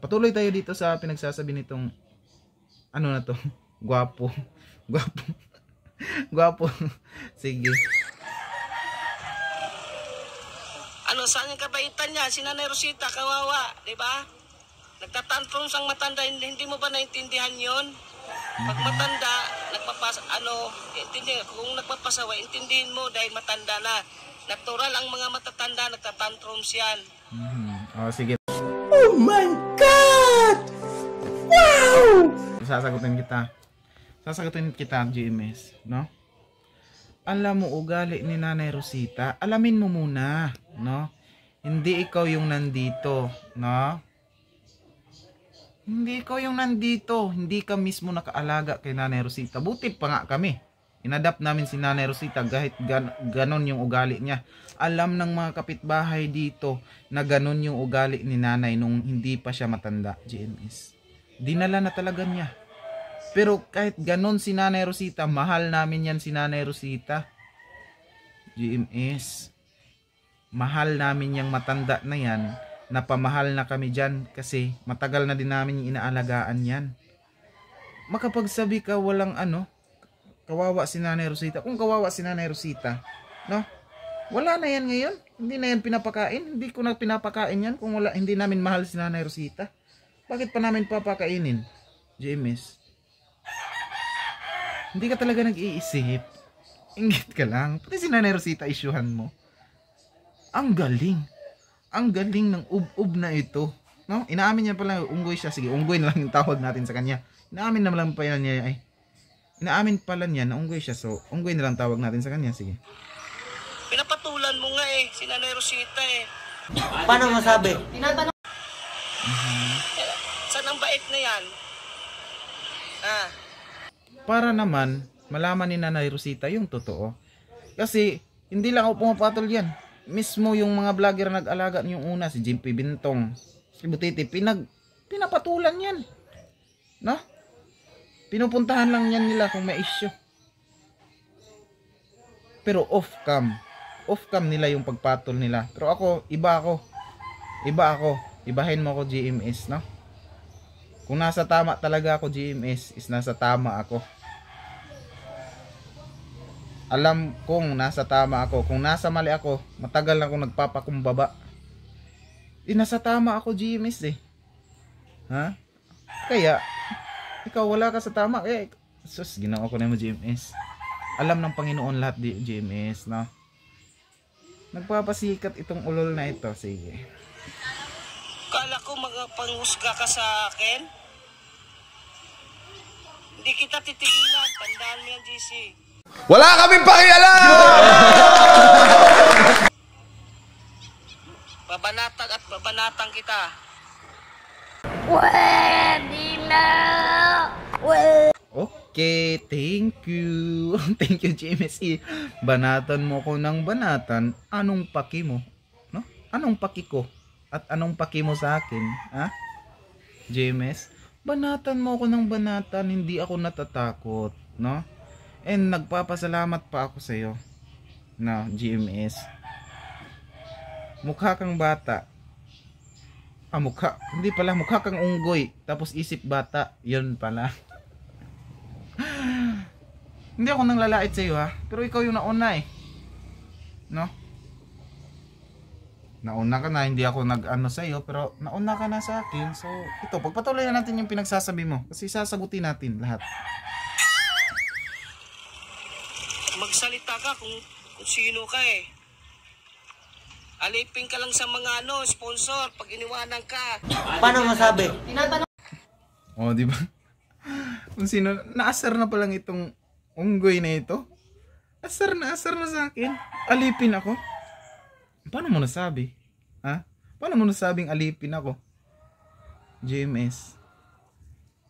Patuloy tayo dito sa pinagsasabi nitong ano na to? Gwapo. Gwapo. Gwapo. Sige. Ano, saan yung kabaitan niya? Si Nanay Rosita, kawawa, di ba? Nagtatantrums ang matanda, hindi mo ba naintindihan yon? Pag matanda, kung nagpapasawa, intindihin mo dahil matanda na. Natural ang mga matatanda, nagtatantrums yan. Sige. Oh my God! Wow! Sasagutin kita, GMS, no? Alam mo ugali ni Nanay Rosita, alamin mo muna, no? Hindi ikaw yung nandito, no? Hindi ikaw yung nandito, hindi ka mismo nakaalaga kay Nanay Rosita. Buti pa nga kami. Inadapt namin si Nanay Rosita kahit ganon yung ugali niya. Alam ng mga kapitbahay dito na ganon yung ugali ni Nanay nung hindi pa siya matanda, GMS. Dinala na talaga niya. Pero kahit ganon si Nanay Rosita, mahal namin yan si Nanay Rosita. GMS. Mahal namin yung matanda na yan. Napamahal na kami dyan kasi matagal na din namin yung inaalagaan yan. Makapagsabi ka walang kawawa si Nanay Rosita. Kung kawawa si Nanay Rosita, no? Wala na yan ngayon. Hindi na yan pinapakain. Hindi ko na pinapakain yan kung hindi namin mahal si Nanay Rosita. Bakit pa namin papakainin? JMS. Hindi ka talaga nag-iisip. Inggit ka lang. Pati si Nanay Rosita isyuhan mo. Ang galing. Ang galing ng ub-ub na ito. No? Inaamin niya pala, unggoy siya. Sige, unggoy na lang yung tawag natin sa kanya. Inaamin na lang pa niya. Inaamin pala niya na unggoy siya. So, unggoy na lang tawag natin sa kanya. Sige. Pinapatulan mo nga si Nanay Rosita Paano masabi? Saan ang bait na yan? Para naman, malaman ni Nanay Rosita yung totoo. Kasi, hindi lang ako pumapatol yan. Mismo yung mga vlogger nag-alaga yung una, si Jimpy Bintong, si Butiti, pinapatulan yan. No? Pinupuntahan lang yan nila kung may issue. Pero off-cam. Off-cam nila yung pagpatol nila. Pero ako, iba ako. Ibahin mo ako, GMS, no? Kung nasa tama talaga ako, GMS, is nasa tama ako. Alam kong nasa tama ako. Kung nasa mali ako, matagal na akong nagpapakumbaba. Nasa tama ako, GMS Ha? Kaya, ikaw wala ka sa tama. Sus, ginawa ko na mo, GMS. Alam ng Panginoon lahat, GMS, no? Nagpapasikat itong ulol na ito. Sige. Kala ko magpanghusga ka sa akin? Hindi kita titigilan. Tandaan mo yan, GC. Wala kaming pakialam! Babanatag at babanatang kita. Okay, thank you. Thank you, GMS. Banatan mo ko ng banatan. Anong paki mo? No? Anong paki ko? At anong paki mo sa akin? Ha? GMS? Banatan mo ko ng banatan. Hindi ako natatakot. No? And nagpapasalamat pa ako sa iyo. No, GMS. Mukha kang bata. Mukha. Hindi pala. Mukha kang unggoy. Tapos isip bata. Yun pala. Hindi ako nang lalait sa iyo, ha. Pero ikaw yung nauna No? nauna ka na, hindi ako nag-ano sa'yo, pero nauna ka na sa akin. So, ito, pagpatuloy na natin yung pinagsasabi mo. Kasi sasagutin natin lahat. Magsalita ka kung sino ka eh. Alipin ka lang sa mga sponsor pag iniwanan ka. Paano masabi? O, di ba? Kung sino, naasar na palang itong unggoy na ito. Asar na sa akin. Alipin ako. Paano mo nasabi? Ha? Paano mo nasabing alipin ako? JMS.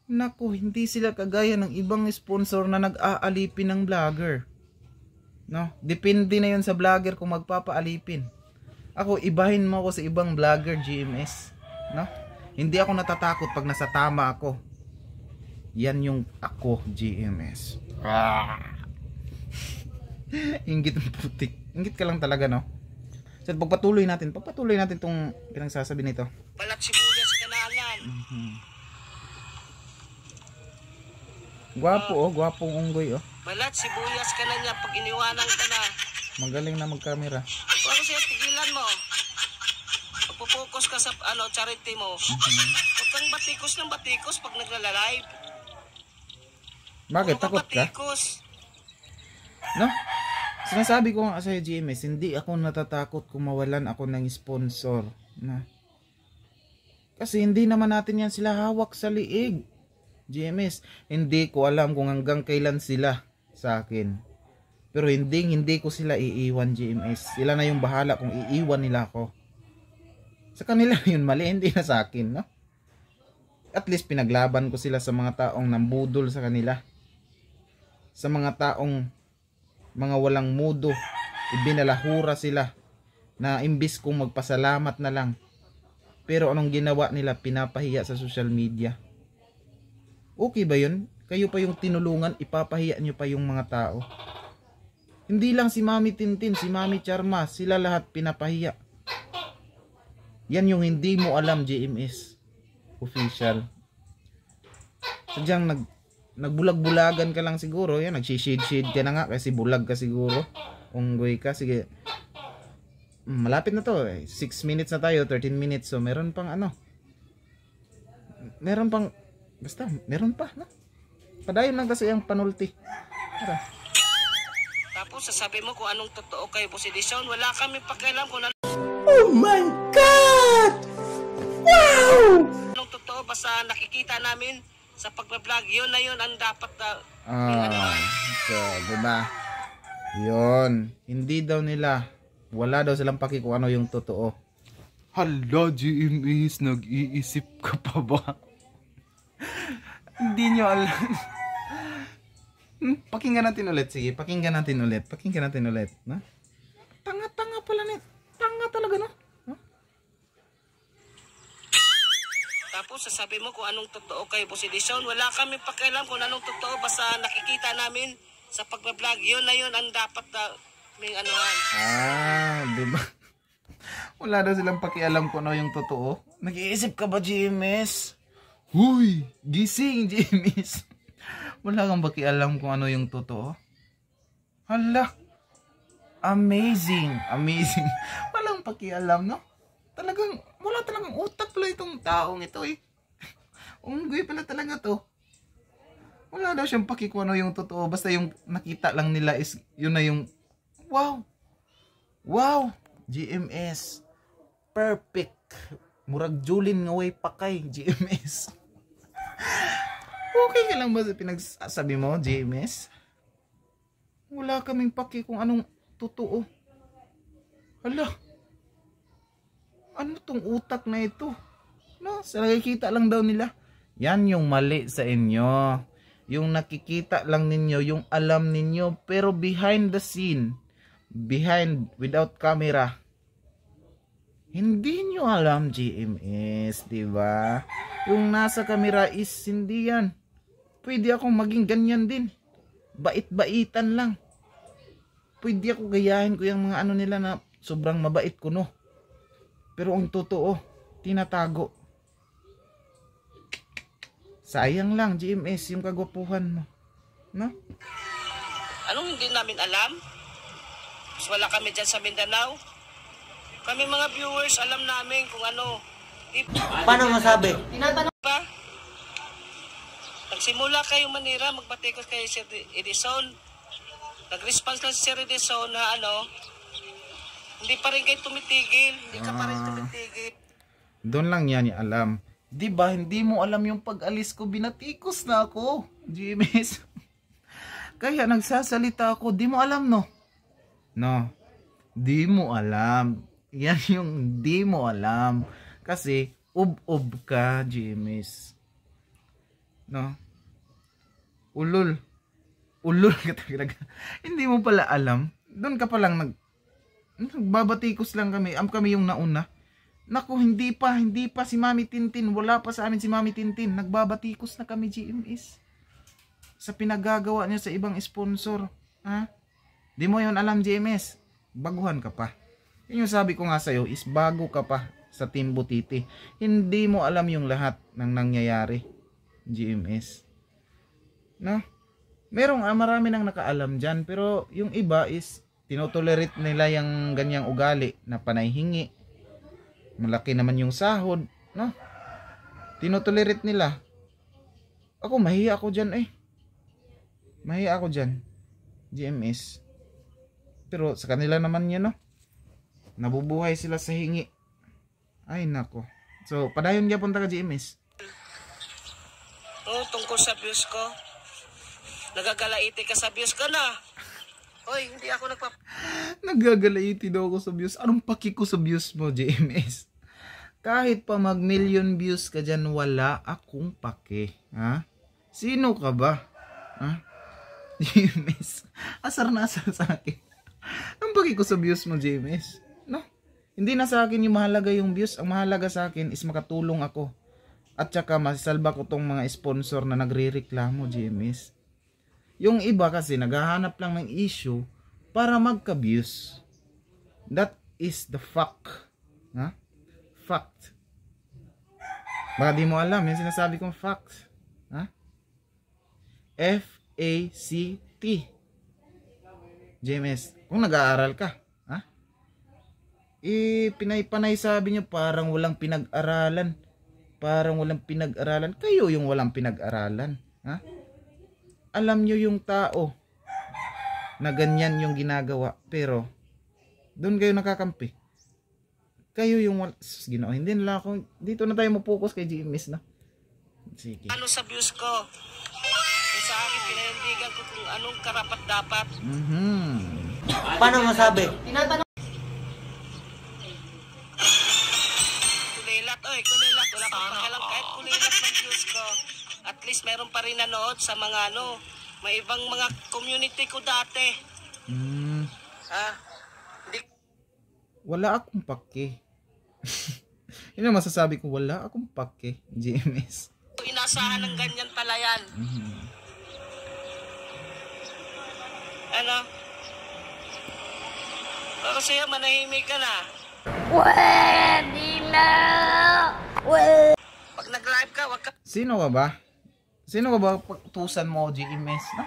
Naku, hindi sila kagaya ng ibang sponsor na nag-aalipin ng vlogger. No? Depende na yun sa vlogger kung magpapaalipin. Ako, ibahin mo ako sa ibang vlogger, GMS. No? Hindi ako natatakot pag nasa tama ako. Yan yung ako, GMS. Inggit ng putik. Inggit ka lang talaga, no? So, pagpatuloy natin itong pinagsasabi nito. Balat sibuyas kanalan. Gwapo, oh. Gwapong unggoy, oh. Balat sibuyas ka na niya pag iniwanan ka na. Magaling na mag-camera. Huwag siya, tigilan mo. Magpo-focus ka sa charity mo. Huwag kang batikos ng batikos pag nagla-live. Bakit? Takot ka? Batikos. No? Sinasabi ko nga sa'yo, GMS, hindi ako natatakot kung mawalan ako ng sponsor. Na? Kasi hindi naman natin yan sila hawak sa liig. GMS, hindi ko alam kung hanggang kailan sila sa akin. Pero hindi ko sila iiwan, GMS. Sila na yung bahala kung iiwan nila ako. Sa kanila yun mali, hindi na sa akin, no? At least pinaglaban ko sila sa mga taong nambudol sa kanila. Sa mga taong mga walang mudo, ibinalahura sila na imbis kong magpasalamat na lang. Pero anong ginawa nila? Pinapahiya sa social media. Okay ba yun? Kayo pa yung tinulungan, ipapahiya nyo pa yung mga tao. Hindi lang si Mami Tintin, si Mami Charma, sila lahat pinapahiya. Yan yung hindi mo alam, GMS official. Sadyang nagbulag-bulagan ka lang siguro. Yan, nagsishade-shade ka na nga kasi bulag ka siguro. Unggoy ka. Sige. Malapit na to. 6 minutes na tayo, 13 minutes. So, meron pang meron pang, basta, meron pa, no? Padayon lang kasi ang panulti. Tara. Tapos sasabi mo kung anong totoo kay Boss Edison. Wala kami pakialam kung Oh my God! Wow! anong totoo. Basta nakikita namin sa pagbablog, yun na yun ang dapat na So, diba? Yun. Hindi daw nila. Wala daw silang paki kung ano yung totoo. Hala, GMS, nag-iisip ka pa ba? Hindi nyo alam. Pakinggan natin ulit. Sige, pakinggan natin ulit. No? Tanga-tanga pala nito. Tanga talaga, no? Tapos sasabi mo kung anong totoo kay Boss Edison. Wala kami pakialam kung anong totoo. Basta nakikita namin sa pagbablog, yun na yun ang dapat na may anuhan. Diba? Wala daw silang pakialam kung ano yung totoo. Nag-iisip ka ba, GMS? Huy! Gising, GMS. Wala kang pakialam kung ano yung totoo. Hala! Amazing! Walang pakialam, no? Wala talagang utak pala itong taong ito eh. Unggoy pala talaga to. Wala daw siyang paki kung ano yung totoo. Basta yung nakita lang nila is, yun na yung, wow! Wow! GMS. Perfect. Murag Julin nga way pakay, GMS. Okay ka lang ba sa pinagsasabi mo, GMS? Wala kaming paki kung anong totoo. Hala. Ano tong utak na ito? No, sa nakikita lang daw nila. Yan yung mali sa inyo. Yung nakikita lang ninyo, yung alam ninyo, pero behind the scene, without camera, hindi nyo alam, GMS, diba? Yung nasa camera is hindi yan. Pwede akong maging ganyan din. Bait-baitan lang. Pwede ako gayahin ko yung mga ano nila na sobrang mabait ko, no? Pero ang totoo, tinatago. Sayang lang, GMS, yung kagwapuhan mo. No? Anong hindi namin alam? Mas wala kami dyan sa Mindanao. Kami mga viewers, alam namin kung ano. Paano masabi? Pa? Nagsimula kayo manira, magbatikos kayo si Edison. Nag-response lang si Sir Edison na ano, hindi pa rin kayo tumitigil. Hindi ka pa rin tumitigil. Doon lang yan alam. Di ba hindi mo alam yung pag-alis ko, binatikos na ako, GMS. Kaya nagsasalita ako, di mo alam no? No, di mo alam. Yan yung di mo alam. Kasi ub-ub ka, GMS. No? Ulol ka talaga. Hindi mo pala alam. Doon ka pa lang nagbabatikos lang kami. Kami yung nauna. Naku, hindi pa si Mami Tintin. Wala pa sa amin si Mami Tintin. Nagbabatikos na kami, GMS. Sa pinagagawa niya sa ibang sponsor. Ha? Di mo yun alam, GMS. Baguhan ka pa. Yun yung sabi ko nga sa'yo is bago ka pa sa Team Butiti. Hindi mo alam yung lahat ng nangyayari, GMS. No? Merong marami nang nakaalam dyan. Pero yung iba is tinotolerate nila yung ganyang ugali na panay hingi. Malaki naman yung sahod, no? Tinotolerate nila. Ako, mahiya ako dyan Mahiya ako dyan, GMS. Pero sa kanila naman yan, no? Nabubuhay sila sa hingi. Ay, nako. So, padayon niya punta ka, GMS. Oo, tungkol sa views ko. Nagagalaiti ka sa views ko na. Hoy, hindi ako Nagagalaiti daw ako sa views. Anong paki ko sa views mo, GMS? Kahit pa mag-million views ka dyan, wala akong pake. Ha? Sino ka ba? Ha? GMS. Asar na asar sa akin. Anong paki ko sa views mo, GMS? No? Hindi na sa akin yung mahalaga yung views. Ang mahalaga sa akin is makatulong ako. At saka masalba ko tong mga sponsor na nagre-reklamo, GMS. Yung iba kasi naghahanap lang ng issue para magka-views. That is the fact. Ha? Fact. Baka di mo alam yung sinasabi kong fact. Ha? F-A-C-T. JMS, kung nag-aaral ka, ha? Pinay-panay sabi nyo parang walang pinag-aralan. Parang walang pinag-aralan. Kayo yung walang pinag-aralan. Ha? Alam nyo yung tao na ganyan yung ginagawa. Pero, doon kayo nakakampi. Kayo yung Ginoo. Hindi na ako. Dito na tayo mapokus kay GMS na. Sige. Ano sa views ko? Kung sa akin, pinanindigan ko kung anong karapat dapat. Paano masabi? Kulilat, oy, kulilat. Wala kang pakialam kahit kulilat ng views ko. At least meron pa rin nanood sa mga may ibang mga community ko dati. Hindi. Wala akong pake. Yun ang masasabi ko, wala akong pake, GMS. Inasahan ng ganyan pala yan. Ano? Pero siya, manahimik ka na. Pwede na! Pag nag-live ka, wag ka. Sino ka ba? Sino ka ba pagtusan mo, GMS? No?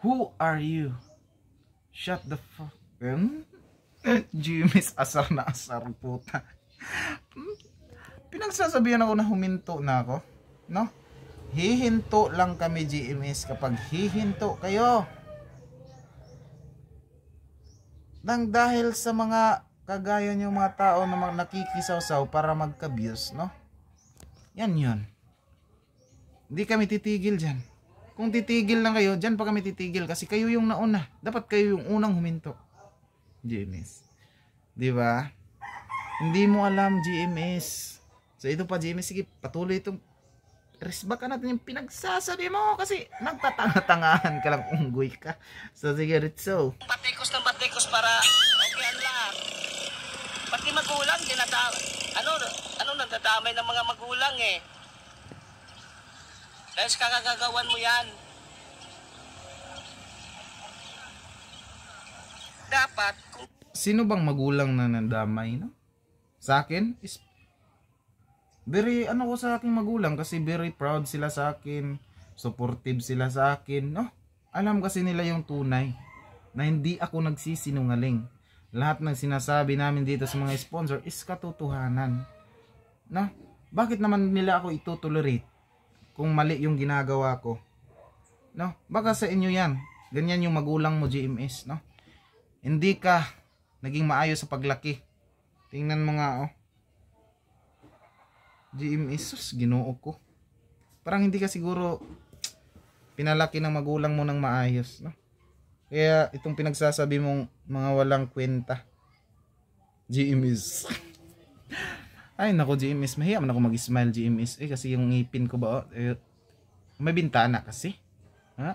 Who are you? Shut the fuck. GMS, asar na asar, puta. Pinagsasabihan ako na huminto na ako. No? Hihinto lang kami, GMS, kapag hihinto kayo. Dahil sa mga kagaya nyo mga tao na nakikisaw-saw para magka-views, no? Yan yun. Hindi kami titigil dyan. Kung titigil lang kayo, dyan pa kami titigil kasi kayo yung nauna. Dapat kayo yung unang huminto. GMS. Diba? Hindi mo alam, GMS. So ito pa, GMS, sige, patuloy itong resback natin yung pinagsasabi mo kasi nagtatanga-tangahan ka lang, unggoy ka. So sige, Ritso. Batikos ng batikos para okay ang lahat. Pati magulang, nadadamay ng mga magulang eh. Dahil kakagagawan mo yan. Dapat, kung sino bang magulang na nadamay, no? Sa akin is very ko sa aking magulang kasi very proud sila sa akin, supportive sila sa akin, no? Alam kasi nila yung tunay na hindi ako nagsisinungaling. lahat ng sinasabi namin dito sa mga sponsor is katotohanan. No? Bakit naman nila ako itutolerate kung mali yung ginagawa ko? No? Baka sa inyo yan. Ganyan yung magulang mo, GMS, no? Hindi ka naging maayos sa paglaki. Tingnan mo nga, oh. GMS, sus, ginoo ko. Parang hindi ka siguro pinalaki ng magulang mo ng maayos, no? Kaya itong pinagsasabi mong mga walang kwenta, GMS. Ay nako, GMS, mahiya man ako mag-smile, GMS. Kasi yung ngipin ko ba, may bintana kasi. Ha?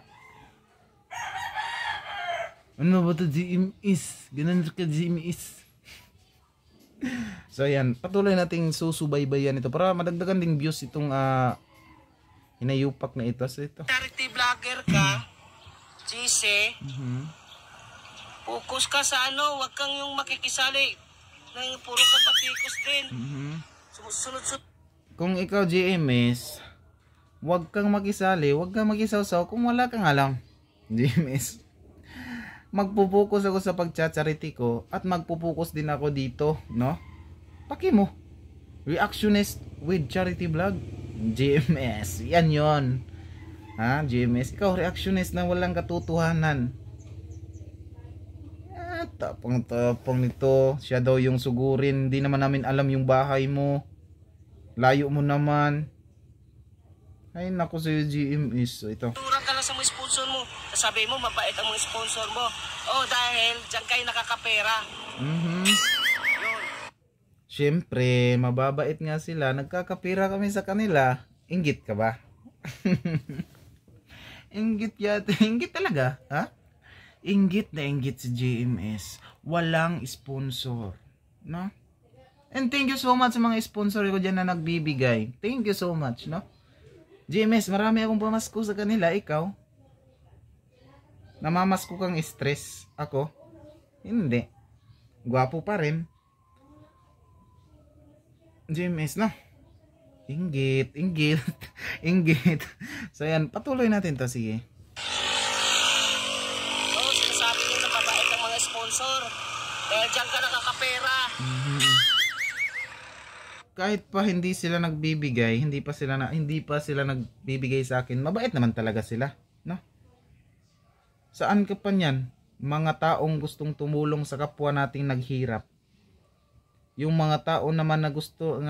Ano ba to, GMS? Ganun ka, GMS. So yan, patuloy nating susubaybayan ito para madagdagan ding views itong hinayupak na ito. So ito, Charity vlogger ka, GC. Focus ka sa ano, wag kang yung makikisali ng puro ka patikos din. Sumusunod-sunod. kung ikaw, GMS, wag kang makisali, wag kang makisawsaw kung wala kang alam. GMS, magpupokus ako sa pagcha-charity ko at magpupokus din ako dito, no? Paki mo, reactionist with charity vlog, GMS, yan yon. Ha, GMS, ikaw reactionist na walang katotohanan. Tapang-tapang nito, siya daw yung sugurin, hindi naman namin alam yung bahay mo, layo mo naman. Ay naku sa'yo, GMS. So ito, Turang ka lang sa mga sponsor mo. Sasabi mo, mabait ang mga sponsor mo. Oh, dahil dyan kayo nakakapera. Yun. syempre, mababait nga sila, nagkakapira kami sa kanila. Inggit ka ba? Inggit yata, inggit talaga, ha? Inggit na inggit si GMS. Walang sponsor, no? And thank you so much sa mga sponsor ko dyan na nagbibigay. Thank you so much, no? GMS, marami akong pamasko sa kanila. Ikaw? Namamasko kang stress. Ako? Hindi. Gwapo pa rin. GMS, no? Inggit, inggit, inggit. So yan, patuloy natin to, sige. Oh, sinasabi nyo na mabait ang mga sponsor. Dahil dyan ka nakakapera. Kahit pa hindi sila nagbibigay, hindi pa sila nagbibigay sa akin, mabait naman talaga sila, no? Saan ka pa niyan? Mga taong gustong tumulong sa kapwa nating naghirap. Yung mga tao naman na gusto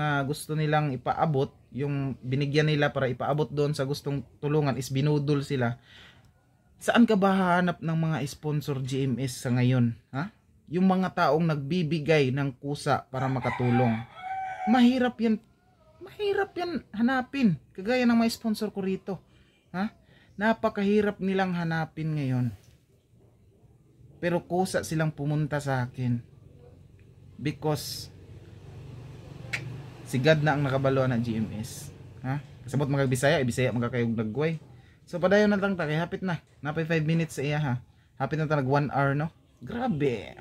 nilang ipaabot, yung binigyan nila para ipaabot doon sa gustong tulungan is binudol sila. Saan ka ba hahanap ng mga sponsor, GMS, sa ngayon, ha? Yung mga taong nagbibigay ng kusa para makatulong. Mahirap yan hanapin. Kagaya ng mga sponsor ko rito, ha? Napakahirap nilang hanapin ngayon. Pero kusa silang pumunta sa akin. Because si God na ang nakabalo na, GMS, ha? Kasabot mga Bisaya, Bisaya magkakayog nagway. So padayon na lang ta, kay hapit na. Napay 5 minutes sa iya, ha. Hapit na ta nag 1 hour, no? Grabe.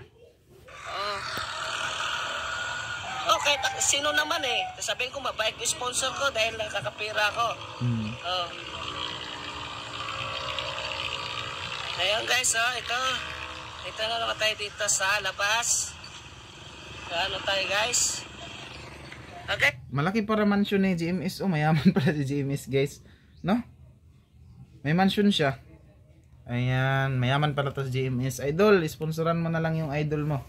Okay, sino naman eh. Sabihin ko, mabait ko sponsor ko dahil nakakapira ko. Oh. Ngayon guys, oh, ito na naman tayo dito sa labas. Ano tayo guys? Okay. Malaki para mansion ni GMS. Oh, mayaman pala si GMS, guys, no? May mansion siya. Ayan, mayaman pala to si GMS. Idol, sponsoran mo na lang yung idol mo,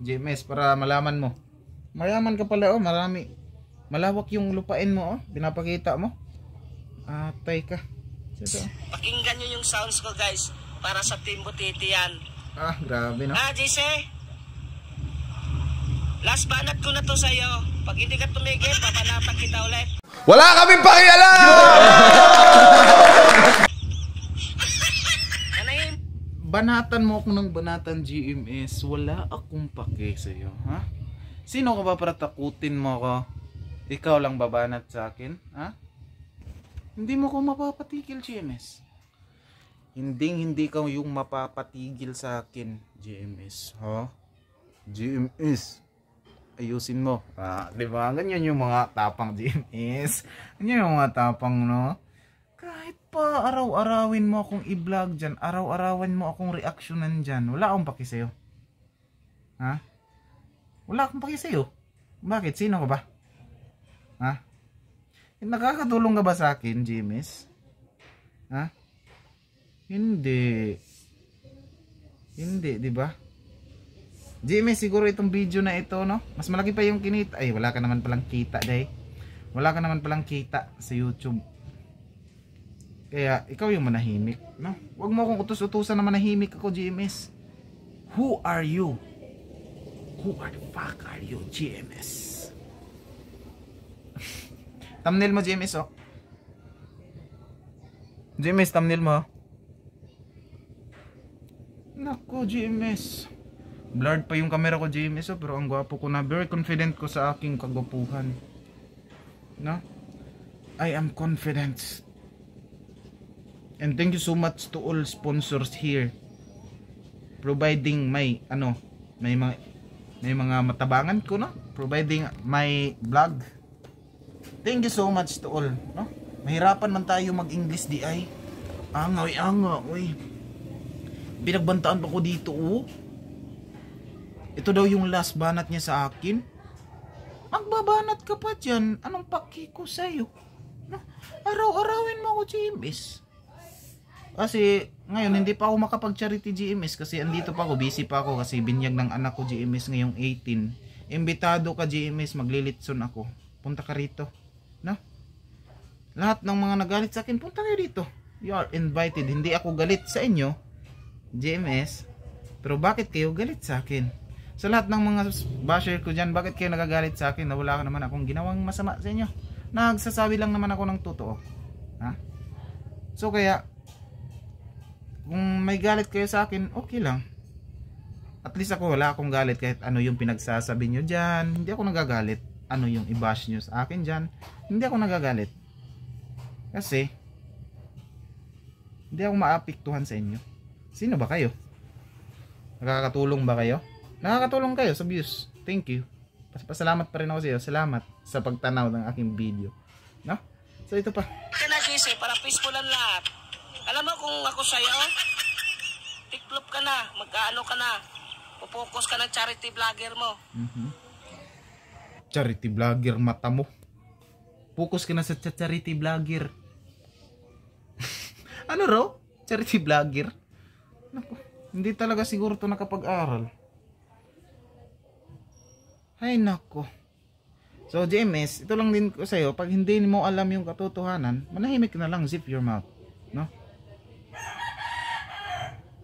GMS, para malaman mo. Mayaman ka pala, oh, marami. Malawak yung lupain mo, oh. Pinapakita mo. Atay ka. Ito. Pakinggan nyo yung sounds ko guys. Para sa Team Butiti yan. Grabe, no? JC? Last banat ko na to sa'yo. Pag hindi ka tumigil, papanatan kita ulit. Wala kaming pakialam! Banatan mo ako ng banatan, GMS. Wala akong pake sa'yo, ha? Sino ka ba para takutin mo ako? Ikaw lang babanat sa akin, ha? Hindi mo ko mapapatigil, GMS. Hindi ka yung mapapatigil sa akin, GMS, ha? GMS, ayusin mo. Diba? Ganyan yung mga tapang, GMS. Ganyan yung mga tapang, no? Kahit pa araw-arawin mo akong i-vlog dyan, araw-arawan mo akong reaksyonan dyan, wala akong paki sa'yo. Ha? Wala akong paki sa'yo. Bakit? Sino ka ba? Ha? Nakakatulong ka ba sa akin, GMS? Ha? Hindi. Hindi, di ba? GMS, siguro itong video na ito, no? Mas malaki pa yung kinita. Ay, wala ka naman palang kita, day. Wala ka naman palang kita sa YouTube. Kaya, ikaw yung manahimik, no? Huwag mo akong utos-utusan na manahimik ako, GMS. Who are you? Who are the fuck are you, GMS? Thumbnail mo, GMS, oh. GMS, thumbnail mo. Nako, GMS. Blurred pa yung camera ko, GMS, oh, pero ang gwapo ko na. Very confident ko sa aking kagwapuhan. No? I am confident. And thank you so much to all sponsors here. Providing may mga matabangan ko, no? Providing my vlog. Thank you so much to all, no? Mahirapan man tayo mag-English di ay. Oy. Pinagbantaan pa ko dito, oh. Ito daw yung last banat niya sa akin. Magbabanat ka pa dyan. Anong paki ko sa'yo? No? Araw-arawin mo ako, GMS. Kasi ngayon hindi pa ako makapag-charity, GMS, kasi andito pa ako, busy pa ako kasi binyag ng anak ko, GMS, ngayong 18. Imbitado ka, GMS, maglilitson ako. Punta ka rito, no? Lahat ng mga nagalit sa akin, punta kayo dito. You are invited. Hindi ako galit sa inyo, GMS, pero bakit kayo galit sa akin? Sa lahat ng mga basher ko dyan, bakit kayo nagagalit sa akin na wala ka naman akong ginawang masama sa inyo? Nagsasabi lang naman ako ng totoo. Ha? So kaya kung may galit kayo sa akin, okay lang. At least ako, wala akong galit kahit ano yung pinagsasabi nyo dyan. Hindi ako nagagalit. Ano yung i-bash nyo sa akin dyan, hindi ako nagagalit. Kasi hindi ako maapektuhan sa inyo. Sino ba kayo? Nakakatulong ba kayo? Nakakatulong kayo sa views. Thank you. Pasalamat pa rin ako sa iyo. Salamat sa pagtanaw ng aking video, no? So ito pa. Kaya JC, para peaceful ang lahat. Alam mo kung ako sa'yo, tiklop ka na, mag-ano ka na, pupokus ka ng charity vlogger mo. Charity vlogger mata mo. Focus ka na sa charity vlogger. Ano raw? Charity vlogger? Naku, hindi talaga siguro to nakapag-aral. Ay nako. So JMS, ito lang din ko sa'yo, pag hindi mo alam yung katotohanan, manahimik na lang, zip your mouth, no?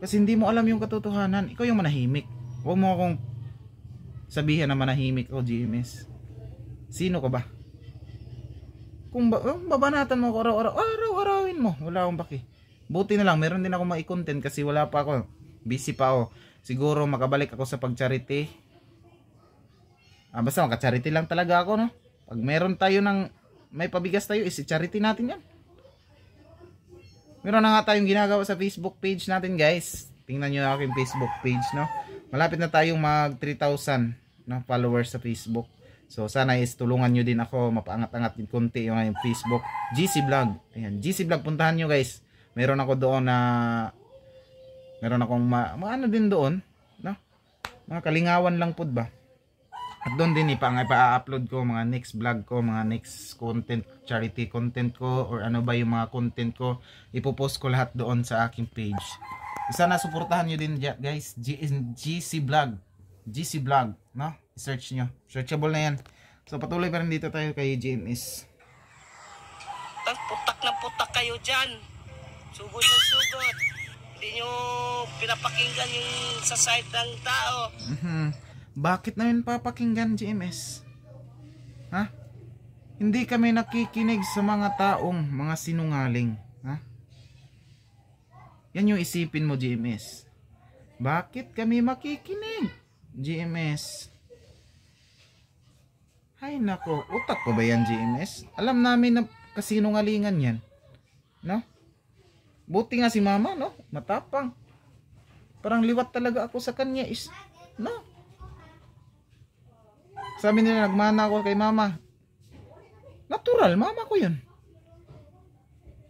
Kasi hindi mo alam yung katotohanan, ikaw yung manahimik. Huwag mo akong sabihin na manahimik o GMS. Sino ka ba? Kung babanatan mo ako araw-arawin mo, wala akong baki. Buti na lang, meron din ako mai-content kasi wala pa ako, busy pa ako. Siguro makabalik ako sa pag-charity. Basta maka-charity lang talaga ako, no? Pag meron tayo ng may pabigas tayo, isi-charity natin yan. Meron na nga tayong ginagawa sa Facebook page natin, guys. Tingnan nyo aking Facebook page, no? Malapit na tayong mag 3,000 na followers sa Facebook. So sana is tulungan nyo din ako, mapaangat-angat din konti yung Facebook. GC Vlog. Ayan, GC Vlog, puntahan nyo, guys. Meron ako doon na meron akong ano din doon, no? Mga kalingawan lang pod ba. At doon din ipa-upload ko mga next vlog ko, mga next content, charity content ko, or ano ba yung mga content ko, ipopost ko lahat doon sa aking page. Sana suportahan nyo din, guys. GC Vlog, GC Vlog, no? I-search nyo, searchable na yan. So patuloy pa rin dito tayo kay JMS. Putak na putak kayo dyan, sugod ng sugod. Hindi nyo pinapakinggan yung sa side ng tao. Bakit na yun papakinggan, GMS? Ha? Hindi kami nakikinig sa mga taong mga sinungaling. Ha? Yan yung isipin mo, GMS. Bakit kami makikinig, GMS? Hay nako, utak ko ba yan, GMS? Alam namin na kasinungalingan yan, no? Buti nga si mama, no? Matapang. Parang liwat talaga ako sa kanya is, no? Sabi nila nagmana ako kay mama. Natural, mama ko yun.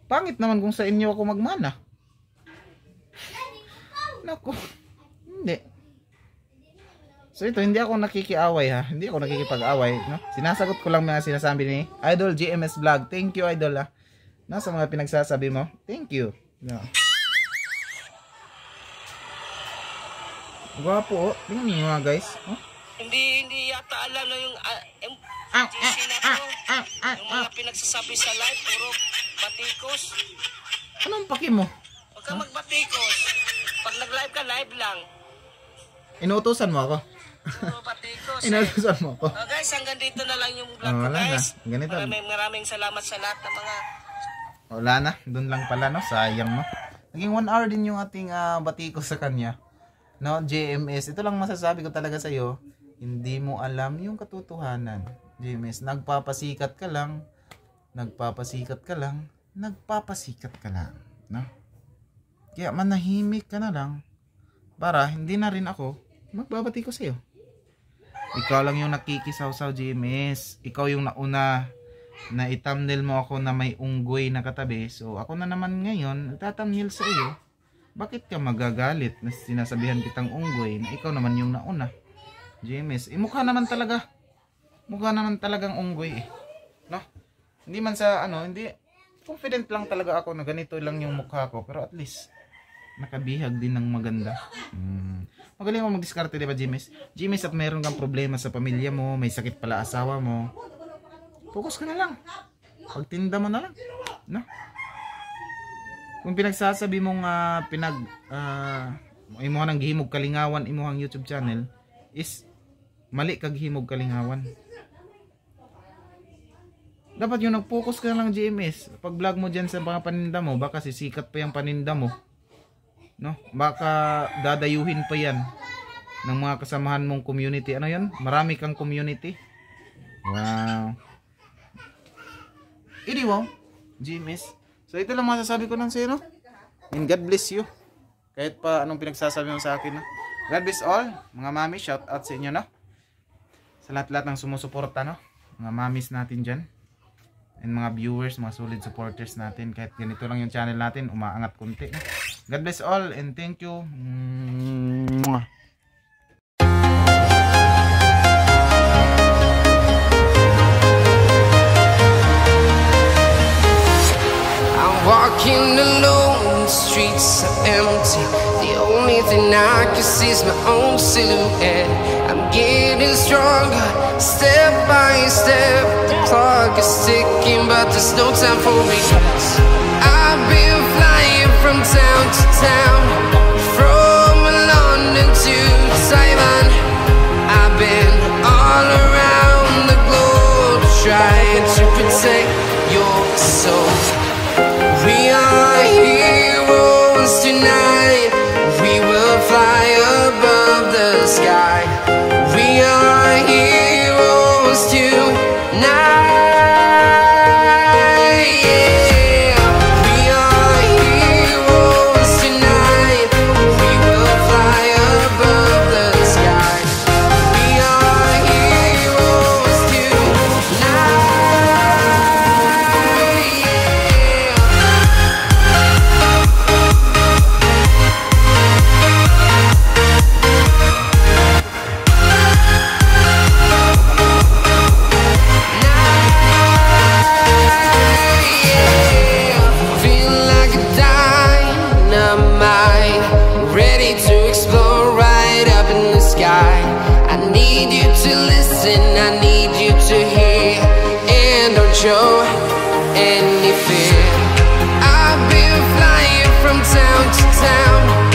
Pangit naman kung sa inyo ako magmana. Nako, hindi. So ito, hindi ako nakikiaway ha. Hindi ako nakikipag-away, no? Sinasagot ko lang mga sinasabi ni Idol GMS Vlog. Thank you, Idol ha. No, sa mga pinagsasabi mo. Thank you. No. Gwapo, oh. Tingnan niyo mga guys. Oh. Hindi yata alam na yung GC na to. Yung mga pinagsasabi sa live, puro batikos. Anong paki mo? Huwag kang magbatikos. Pag nag-live ka, live lang. Inuutosan mo ako. Puro batikos. Inuutosan mo ako. Guys, hanggang dito na lang yung vlog ko, Wala na. guys. Ganito. Maraming salamat sa lahat ng mga... Wala na. Doon lang pala, no? Sayang, no? Naging 1 hour din yung ating batikos sa kanya. No, JMS. Ito lang masasabi ko talaga sa'yo. Hindi mo alam yung katotohanan. JMS, nagpapasikat ka lang. Nagpapasikat ka lang. Nagpapasikat ka lang. No? Kaya manahimik ka na lang. Para hindi na rin ako magbabati ko sa'yo. Ikaw lang yung nakikisaw-saw, JMS. Ikaw yung nauna na i-thumbnail mo ako na may unggoy na katabi. So ako na naman ngayon itatamnil sa iyo. Bakit ka magagalit na sinasabihan kitang unggoy na ikaw naman yung nauna? JMS, mukha naman talaga. Mukha naman talagang unggoy eh. No? Hindi man sa hindi confident lang talaga ako na ganito lang yung mukha ko, pero at least nakabihag din ng maganda. Magaling mo mag-diskarte, di ba, JMS? JMS, at mayroon kang problema sa pamilya mo, may sakit pala asawa mo. Focus ka na lang. Pagtinda mo na lang. No? Kung pinagsasabi mong imuha ng gihimog kalingawan imuhang YouTube channel is mali kag himog kalingawan. Dapat yung nag-focus ka lang, GMS. Pag vlog mo dyan sa mga paninda mo, baka sisikat pa yung paninda mo. No? Baka dadayuhin pa yan ng mga kasamahan mong community. Ano yan? Marami kang community. Wow. Wow, GMS. So ito lang masasabi ko ng sa'yo, no? And God bless you. Kahit pa anong pinagsasabi mo sa akin, no? God bless all. Mga mami, shout out sa inyo, no? Sa lahat-lahat ng sumusuporta, no? Mga mamis natin dyan. And mga viewers, mga solid supporters natin. Kahit ganito lang yung channel natin, umaangat konti, no? God bless all and thank you. Walking alone, the streets are empty. The only thing I can see is my own silhouette. I'm getting stronger, step by step. The clock is ticking, but there's no time for regrets. I've been flying from town to town, from London to Taiwan. I've been all around the globe, trying to protect your soul. We are heroes tonight. We will fly above the sky. We are heroes tonight. Yeah. We are heroes tonight. We will fly above the sky. We are heroes tonight. Show any fear. I've been flying from town to town,